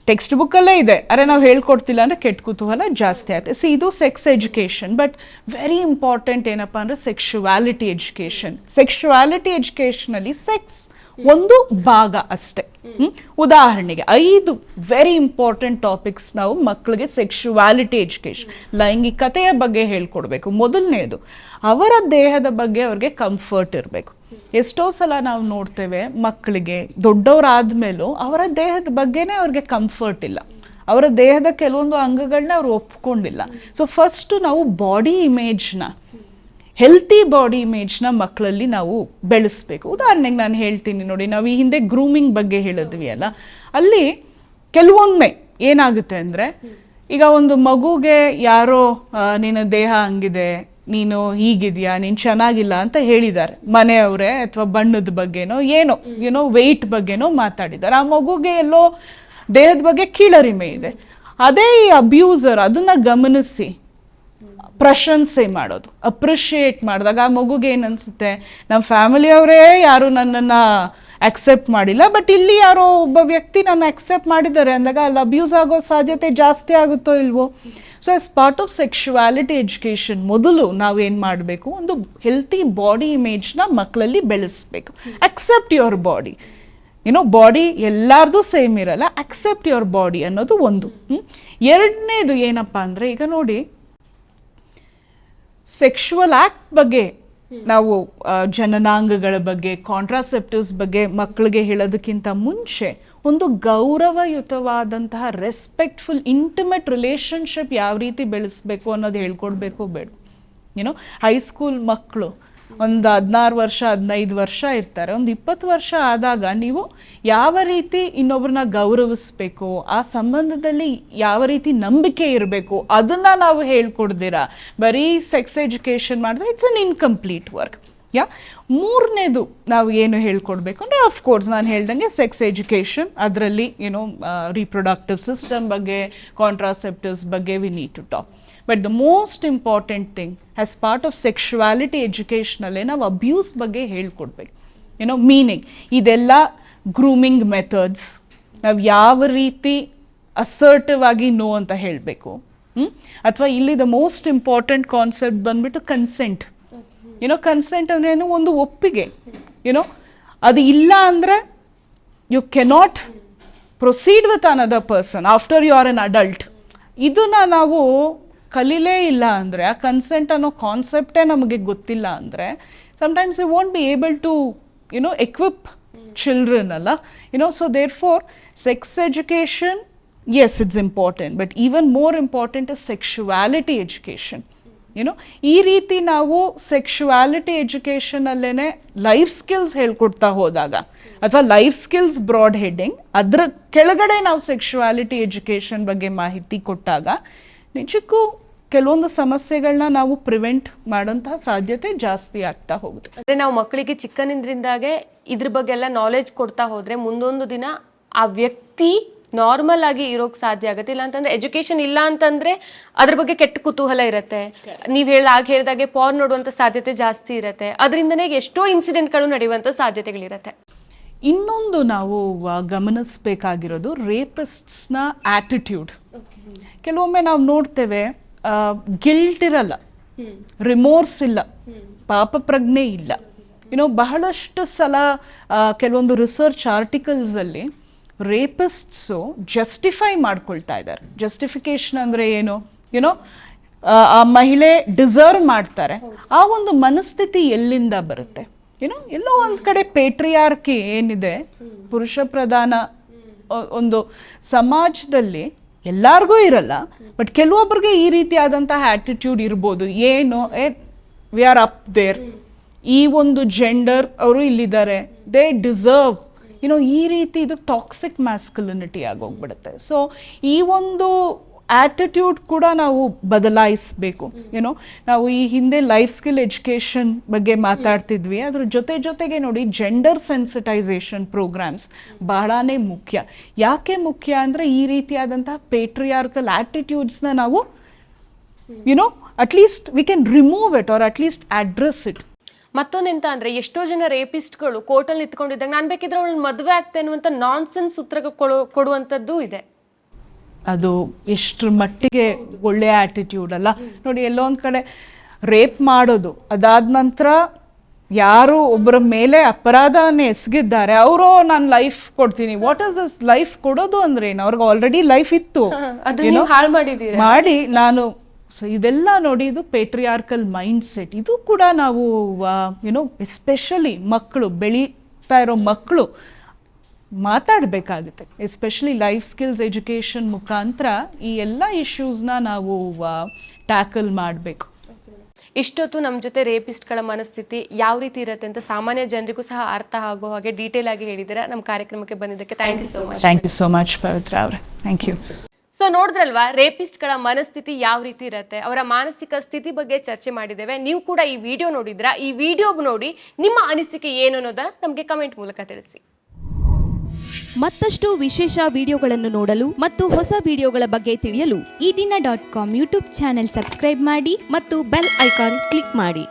ಟೆಕ್ಸ್ಟ್ ಬುಕ್ಕಲ್ಲೇ ಇದೆ, ಅರೆ ನಾವು ಹೇಳ್ಕೊಡ್ತಿಲ್ಲ ಅಂದರೆ ಕೆಟ್ಟ ಕುತೂಹಲ ಜಾಸ್ತಿ ಆಗುತ್ತೆ. ಸಿ ಇದು sex education, but very important ಏನಪ್ಪ ಅಂದರೆ ಸೆಕ್ಷುವಾಲಿಟಿ ಎಜುಕೇಷನ್. ಸೆಕ್ಷುವಾಲಿಟಿ ಎಜುಕೇಷನಲ್ಲಿ ಸೆಕ್ಸ್ ಒಂದು ಭಾಗ ಅಷ್ಟೇ. ಉದಾಹರಣೆಗೆ 5 ವೆರಿ ಇಂಪಾರ್ಟೆಂಟ್ ಟಾಪಿಕ್ಸ್ ನಾವು ಮಕ್ಕಳಿಗೆ ಸೆಕ್ಷುವಾಲಿಟಿ ಎಜುಕೇಷನ್, ಲೈಂಗಿಕತೆಯ ಬಗ್ಗೆ ಹೇಳ್ಕೊಡ್ಬೇಕು. ಮೊದಲನೇದು ಅವರ ದೇಹದ ಬಗ್ಗೆ ಅವ್ರಿಗೆ ಕಂಫರ್ಟ್ ಇರಬೇಕು. ಎಷ್ಟೋ ಸಲ ನಾವು ನೋಡ್ತೇವೆ ಮಕ್ಕಳಿಗೆ ದೊಡ್ಡವರಾದ್ಮೇಲೂ ಅವರ ದೇಹದ ಬಗ್ಗೆನೇ ಅವ್ರಿಗೆ ಕಂಫರ್ಟ್ ಇಲ್ಲ, ಅವರ ದೇಹದ ಕೆಲವೊಂದು ಅಂಗಗಳನ್ನ ಅವ್ರು ಒಪ್ಕೊಂಡಿಲ್ಲ. ಸೊ ಫಸ್ಟು ನಾವು ಬಾಡಿ ಇಮೇಜ್ನ, ಹೆಲ್ತಿ ಬಾಡಿ ಇಮೇಜ್ನ ಮಕ್ಕಳಲ್ಲಿ ನಾವು ಬೆಳೆಸ್ಬೇಕು. ಉದಾಹರಣೆಗೆ ನಾನು ಹೇಳ್ತೀನಿ ನೋಡಿ, ನಾವು ಈ ಹಿಂದೆ ಗ್ರೂಮಿಂಗ್ ಬಗ್ಗೆ ಹೇಳಿದ್ವಿ ಅಲ್ಲ, ಅಲ್ಲಿ ಕೆಲವೊಮ್ಮೆ ಏನಾಗುತ್ತೆ ಅಂದರೆ, ಈಗ ಒಂದು ಮಗುಗೆ ಯಾರೋ ನಿನ್ನ ದೇಹ ಹಂಗಿದೆ, ನೀನು ಹೀಗಿದೆಯಾ, ನೀನು ಚೆನ್ನಾಗಿಲ್ಲ ಅಂತ ಹೇಳಿದ್ದಾರೆ ಮನೆಯವರೇ, ಅಥವಾ ಬಣ್ಣದ ಬಗ್ಗೆನೋ ಏನೋ ವೆಯ್ಟ್ ಬಗ್ಗೆನೋ ಮಾತಾಡಿದ್ದಾರೆ. ಆ ಮಗುಗೆ ಎಲ್ಲೋ ದೇಹದ ಬಗ್ಗೆ ಕೀಳರಿಮೆ ಇದೆ. ಅದೇ ಈ ಅಬ್ಯೂಸರ್ ಅದನ್ನು ಗಮನಿಸಿ ಪ್ರಶಂಸೆ ಮಾಡೋದು, ಅಪ್ರಿಷಿಯೇಟ್ ಮಾಡಿದಾಗ ಆ ಮಗುಗೆ ಏನು ಅನಿಸುತ್ತೆ, ನಮ್ಮ ಫ್ಯಾಮಿಲಿಯವರೇ ಯಾರು ನನ್ನನ್ನು ಅಕ್ಸೆಪ್ಟ್ ಮಾಡಿಲ್ಲ, ಬಟ್ ಇಲ್ಲಿ ಯಾರೋ ಒಬ್ಬ ವ್ಯಕ್ತಿ ನನ್ನ ಅಕ್ಸೆಪ್ಟ್ ಮಾಡಿದ್ದಾರೆ ಅಂದಾಗ ಅಲ್ಲಿ ಅಬ್ಯೂಸ್ ಆಗೋ ಸಾಧ್ಯತೆ ಜಾಸ್ತಿ ಆಗುತ್ತೋ ಇಲ್ವೋ. So as part of sexuality education ಮೊದಲು ನಾವೇನು ಮಾಡಬೇಕು, ಒಂದು ಹೆಲ್ತಿ ಬಾಡಿ ಇಮೇಜ್ನ ಮಕ್ಕಳಲ್ಲಿ ಬೆಳೆಸ್ಬೇಕು. ಅಕ್ಸೆಪ್ಟ್ ಯುವರ್ ಬಾಡಿ, ಬಾಡಿ ಎಲ್ಲಾರ್ದು ಸೇಮ್ ಇರಲ್ಲ, ಅಕ್ಸೆಪ್ಟ್ ಯುವರ್ ಬಾಡಿ ಅನ್ನೋದು ಒಂದು. ಎರಡನೇದು ಏನಪ್ಪ ಅಂದರೆ, ಈಗ ನೋಡಿ ಸೆಕ್ಷುವಲ್ ಆ್ಯಕ್ಟ್ ಬಗ್ಗೆ ನಾವು ಜನನಾಂಗಗಳ ಬಗ್ಗೆ, ಕಾಂಟ್ರಾಸೆಪ್ಟಿವ್ಸ್ ಬಗ್ಗೆ ಮಕ್ಕಳಿಗೆ ಹೇಳೋದಕ್ಕಿಂತ ಮುಂಚೆ ಒಂದು ಗೌರವಯುತವಾದಂತಹ ರೆಸ್ಪೆಕ್ಟ್ಫುಲ್ ಇಂಟಿಮೇಟ್ ರಿಲೇಷನ್ಶಿಪ್ ಯಾವ ರೀತಿ ಬೆಳೆಸ್ಬೇಕು ಅನ್ನೋದು ಹೇಳ್ಕೊಡ್ಬೇಕು ಬೇಡ. ಹೈಸ್ಕೂಲ್ ಮಕ್ಕಳು ಒಂದು 16 ವರ್ಷ 15 ವರ್ಷ ಇರ್ತಾರೆ, ಒಂದು 20 ವರ್ಷ ಆದಾಗ ನೀವು ಯಾವ ರೀತಿ ಇನ್ನೊಬ್ಬರನ್ನ ಗೌರವಿಸ್ಬೇಕು, ಆ ಸಂಬಂಧದಲ್ಲಿ ಯಾವ ರೀತಿ ನಂಬಿಕೆ ಇರಬೇಕು ಅದನ್ನು ನಾವು ಹೇಳ್ಕೊಡ್ದಿರ ಬರೀ ಸೆಕ್ಸ್ ಎಜುಕೇಷನ್ ಮಾಡಿದ್ರೆ ಇಟ್ಸ್ ಅನ್ ಇನ್ಕಂಪ್ಲೀಟ್ ವರ್ಕ್. ಮೂರನೇದು ನಾವು ಏನು ಹೇಳ್ಕೊಡ್ಬೇಕು ಅಂದರೆ, ಅಫ್ಕೋರ್ಸ್ ನಾನು ಹೇಳ್ದಂಗೆ ಸೆಕ್ಸ್ ಎಜುಕೇಷನ್, ಅದರಲ್ಲಿ ರೀಪ್ರೊಡಕ್ಟಿವ್ ಸಿಸ್ಟಮ್ ಬಗ್ಗೆ, ಕಾಂಟ್ರಾಸೆಪ್ಟಿವ್ಸ್ ಬಗ್ಗೆ we need to talk. But the most important thing as part of sexuality ಎಜುಕೇಷನಲ್ಲೇ ನಾವು ಅಬ್ಯೂಸ್ ಬಗ್ಗೆ ಹೇಳ್ಕೊಡ್ಬೇಕು. ಮೀನಿಂಗ್ ಇದೆಲ್ಲ ಗ್ರೂಮಿಂಗ್ ಮೆಥಡ್ಸ್, ನಾವು ಯಾವ ರೀತಿ ಅಸರ್ಟಿವ್ ಆಗಿ ನೋ ಅಂತ ಹೇಳಬೇಕು, ಅಥವಾ ಇಲ್ಲಿ ದ ಮೋಸ್ಟ್ ಇಂಪಾರ್ಟೆಂಟ್ ಕಾನ್ಸೆಪ್ಟ್ ಬಂದ್ಬಿಟ್ಟು ಕನ್ಸೆಂಟ್. ಕನ್ಸೆಂಟ್ ಅಂದರೆ ಏನು, ಒಂದು ಒಪ್ಪಿಗೆ. ಅದು ಇಲ್ಲ ಅಂದರೆ you cannot proceed with another person after you are an adult. ಇದನ್ನು ನಾವು ಕಲೀಲೇ ಇಲ್ಲ ಅಂದರೆ, ಆ ಕನ್ಸೆಂಟ್ ಅನ್ನೋ ಕಾನ್ಸೆಪ್ಟೇ ನಮಗೆ ಗೊತ್ತಿಲ್ಲ ಅಂದರೆ, sometimes you won't be able to equip children ಅಲ್ಲ. So therefore sex education, yes it's important, but even more important is sexuality education. ಈ ರೀತಿ ನಾವು ಸೆಕ್ಷುವಾಲಿಟಿ ಎಜುಕೇಷನಲ್ಲೇ ಲೈಫ್ ಸ್ಕಿಲ್ಸ್ ಹೇಳ್ಕೊಡ್ತಾ ಹೋದಾಗ, ಅಥವಾ ಲೈಫ್ ಸ್ಕಿಲ್ಸ್ ಬ್ರಾಡ್ ಹೆಡ್ಡಿಂಗ್, ಅದರ ಕೆಳಗಡೆ ನಾವು ಸೆಕ್ಷುವಾಲಿಟಿ ಎಜುಕೇಷನ್ ಬಗ್ಗೆ ಮಾಹಿತಿ ಕೊಟ್ಟಾಗ ನಿಜಕ್ಕೂ ಕೆಲವೊಂದು ಸಮಸ್ಯೆಗಳನ್ನ ನಾವು ಪ್ರಿವೆಂಟ್ ಮಾಡೋಂತಹ ಸಾಧ್ಯತೆ ಜಾಸ್ತಿ ಆಗ್ತಾ ಹೋಗುತ್ತೆ. ಅಂದರೆ ನಾವು ಮಕ್ಕಳಿಗೆ ಚಿಕ್ಕನಿಂದ್ರಿಂದಾಗೆ ಇದ್ರ ಬಗ್ಗೆ ಎಲ್ಲ ನಾಲೆಜ್ ಕೊಡ್ತಾ ಹೋದ್ರೆ ಮುಂದೊಂದು ದಿನ ಆ ವ್ಯಕ್ತಿ ನಾರ್ಮಲ್ ಆಗಿ ಇರೋಕ್ ಸಾಧ್ಯ ಆಗುತ್ತೆ. ಇಲ್ಲ ಅಂತಂದ್ರೆ ಎಜುಕೇಶನ್ ಇಲ್ಲ ಅಂತಂದ್ರೆ ಅದ್ರ ಬಗ್ಗೆ ಕೆಟ್ಟ ಕುತೂಹಲ ಇರುತ್ತೆ. ನೀವ್ ಹೇಳಿದಾಗೆ ಪಾರ್ನ್ ನೋಡುವಂತ ಸಾಧ್ಯತೆ ಜಾಸ್ತಿ ಇರುತ್ತೆ. ಅದರಿಂದನೇ ಎಷ್ಟೋ ಇನ್ಸಿಡೆಂಟ್ಗಳು ನಡೆಯುವಂತ ಸಾಧ್ಯತೆಗಳಿರುತ್ತೆ. ಇನ್ನೊಂದು ನಾವು ಗಮನಿಸಬೇಕಾಗಿರೋದು ರೇಪಿಸ್ಟ್ಸ್ನ ಆಟಿಟ್ಯೂಡ್. ಕೆಲವೊಮ್ಮೆ ನಾವು ನೋಡ್ತೇವೆ, ಗಿಲ್ಟ್ ಇರಲ್ಲ, ರಿಮೋರ್ಸ್ ಇಲ್ಲ, ಪಾಪ ಪ್ರಜ್ಞೆ ಇಲ್ಲ. ಬಹಳಷ್ಟು ಸಲ ಕೆಲವೊಂದು ರಿಸರ್ಚ್ ಆರ್ಟಿಕಲ್ಸಲ್ಲಿ ರೇಪಿಸ್ಟ್ಸು ಜಸ್ಟಿಫೈ ಮಾಡ್ಕೊಳ್ತಾ ಇದ್ದಾರೆ. ಜಸ್ಟಿಫಿಕೇಶನ್ ಅಂದರೆ ಏನು, ಆ ಮಹಿಳೆ ಡಿಸರ್ವ್ ಮಾಡ್ತಾರೆ, ಆ ಒಂದು ಮನಸ್ಥಿತಿ ಎಲ್ಲಿಂದ ಬರುತ್ತೆ? ಎಲ್ಲೋ ಒಂದು ಕಡೆ ಪೇಟ್ರಿಯಾರ್ಕಿ ಏನಿದೆ, ಪುರುಷ ಪ್ರಧಾನ ಒಂದು ಸಮಾಜದಲ್ಲಿ ಎಲ್ಲರಿಗೂ ಇರಲ್ಲ, ಬಟ್ ಕೆಲವೊಬ್ಬರಿಗೆ ಈ ರೀತಿಯಾದಂತಹ ಆಟಿಟ್ಯೂಡ್ ಇರ್ಬೋದು. ಏನು, ವಿ ಆರ್ ಅಪ್ ದೇರ್, ಈ ಒಂದು ಜೆಂಡರ್ ಅವರು ಇಲ್ಲಿದ್ದಾರೆ, ದೇ ಡಿಸರ್ವ್, ಈ ರೀತಿ ಇದು ಟಾಕ್ಸಿಕ್ ಮ್ಯಾಸ್ಕುಲಿನಿಟಿ ಆಗೋಗ್ಬಿಡುತ್ತೆ. ಸೊ ಈ ಒಂದು ಆಟಿಟ್ಯೂಡ್ ಕೂಡ ನಾವು ಬದಲಾಯಿಸಬೇಕು. ನಾವು ಈ ಹಿಂದೆ ಲೈಫ್ ಸ್ಕಿಲ್ ಎಜುಕೇಷನ್ ಬಗ್ಗೆ ಮಾತಾಡ್ತಿದ್ವಿ, ಅದ್ರ ಜೊತೆಗೆ ನೋಡಿ ಜೆಂಡರ್ ಸೆನ್ಸಿಟೈಸೇಷನ್ ಪ್ರೋಗ್ರಾಮ್ಸ್ ಬಹಳನೇ ಮುಖ್ಯ. ಯಾಕೆ ಮುಖ್ಯ ಅಂದರೆ, ಈ ರೀತಿಯಾದಂತಹ ಪೇಟ್ರಿಯಾರ್ಕಲ್ ಆಟಿಟ್ಯೂಡ್ಸ್ನ ನಾವು at least we can remove it or at least address it. ಮತ್ತೊಂದೆಂತ ಅಂದ್ರೆ, ಎಷ್ಟೋ ಜನ ರೇಪಿಸ್ಟ್ಗಳು ಕೋರ್ಟಲ್ಲಿ ನಿಂತ್ಕೊಂಡಿದ್ದಾಗ ನಾನು ಬೇಕಿದ್ರೆ ಅವಳನ್ನ ಮದುವೆ ಆಗ್ತೇನೆ ಅನ್ನುವಂಥ ನಾನ್ಸೆನ್ಸ್ ಉತ್ತರ ಕೊಡುವಂಥದ್ದು ಇದೆ. ಅದು ಎಷ್ಟರ ಮಟ್ಟಿಗೆ ಒಳ್ಳೆಯ ಆ್ಯಟಿಟ್ಯೂಡ್ ಅಲ್ಲ. ನೋಡಿ, ಎಲ್ಲೋ ಒಂದು ಕಡೆ ರೇಪ್ ಮಾಡೋದು, ಅದಾದ ನಂತರ ಯಾರು ಒಬ್ಬರ ಮೇಲೆ ಅಪರಾಧನ ಎಸಗಿದ್ದಾರೆ ಅವರು ನಾನು ಲೈಫ್ ಕೊಡ್ತೀನಿ. ವಾಟ್ ಇಸ್ ದಿಸ್ ಲೈಫ್ ಕೊಡೋದು ಅಂದ್ರೆ ಏನು? ಅವ್ರಿಗೆ ಆಲ್ರೆಡಿ ಲೈಫ್ ಇತ್ತು, ಹಾಳು ಮಾಡಿದೀರ ಮಾಡಿ ನಾನು. ಸೊ ಇದೆಲ್ಲ ನೋಡಿ, ಇದು ಪೇಟ್ರಿಯಾರ್ಕಲ್ ಮೈಂಡ್ ಸೆಟ್. ಇದು ಕೂಡ ನಾವು ಯುನೋ ಎಸ್ಪೆಷಲಿ ಮಕ್ಕಳು, ಬೆಳೀತಾ ಇರೋ ಮಕ್ಕಳು ಮಾತಾಡಬೇಕಾಗುತ್ತೆ. ಎಸ್ಪೆಷಲಿ ಲೈಫ್ ಸ್ಕಿಲ್ಸ್ ಎಜುಕೇಷನ್ ಮುಖಾಂತರ ಈ ಎಲ್ಲ ಇಶ್ಯೂಸ್ನ ನಾವು ಟ್ಯಾಕಲ್ ಮಾಡಬೇಕು. ಇಷ್ಟೊತ್ತು ನಮ್ಮ ಜೊತೆ ರೇಪಿಸ್ಟ್ಗಳ ಮನಸ್ಥಿತಿ ಯಾವ ರೀತಿ ಇರುತ್ತೆ ಅಂತ ಸಾಮಾನ್ಯ ಜನರಿಗೂ ಸಹ ಅರ್ಥ ಆಗೋ ಹಾಗೆ ಡೀಟೇಲ್ ಆಗಿ ಹೇಳಿದ್ದೀರಾ. ನಮ್ಮ ಕಾರ್ಯಕ್ರಮಕ್ಕೆ ಬಂದಿದ್ದಕ್ಕೆ thank you so much. Thank you so much Pavithra ಅವರೇ, ಥ್ಯಾಂಕ್ ಯು. ಸೊ ನೋಡಿದ್ರಲ್ವಾ, ರೇಪಿಸ್ಟ್ಗಳ ಮನಸ್ಥಿತಿ ಯಾವ ರೀತಿ ಇರುತ್ತೆ, ಅವರ ಮಾನಸಿಕ ಸ್ಥಿತಿ ಬಗ್ಗೆ ಚರ್ಚೆ ಮಾಡಿದ್ದೇವೆ. ನೀವು ಕೂಡ ಈ ವಿಡಿಯೋ ನೋಡಿದ್ರಾ? ಈ ವಿಡಿಯೋ ನೋಡಿ ನಿಮ್ಮ ಅನಿಸಿಕೆ ಏನು ಅನ್ನೋದನ್ನ ನಮಗೆ ಕಮೆಂಟ್ ಮೂಲಕ ತಿಳಿಸಿ. ಮತ್ತಷ್ಟು ವಿಶೇಷ ವಿಡಿಯೋಗಳನ್ನು ನೋಡಲು ಮತ್ತು ಹೊಸ ವಿಡಿಯೋಗಳ ಬಗ್ಗೆ ತಿಳಿಯಲು ಈ ದಿನ .com ಯೂಟ್ಯೂಬ್ ಚಾನೆಲ್ ಸಬ್ಸ್ಕ್ರೈಬ್ ಮಾಡಿ ಮತ್ತು ಬೆಲ್ ಐಕಾನ್ ಕ್ಲಿಕ್ ಮಾಡಿ.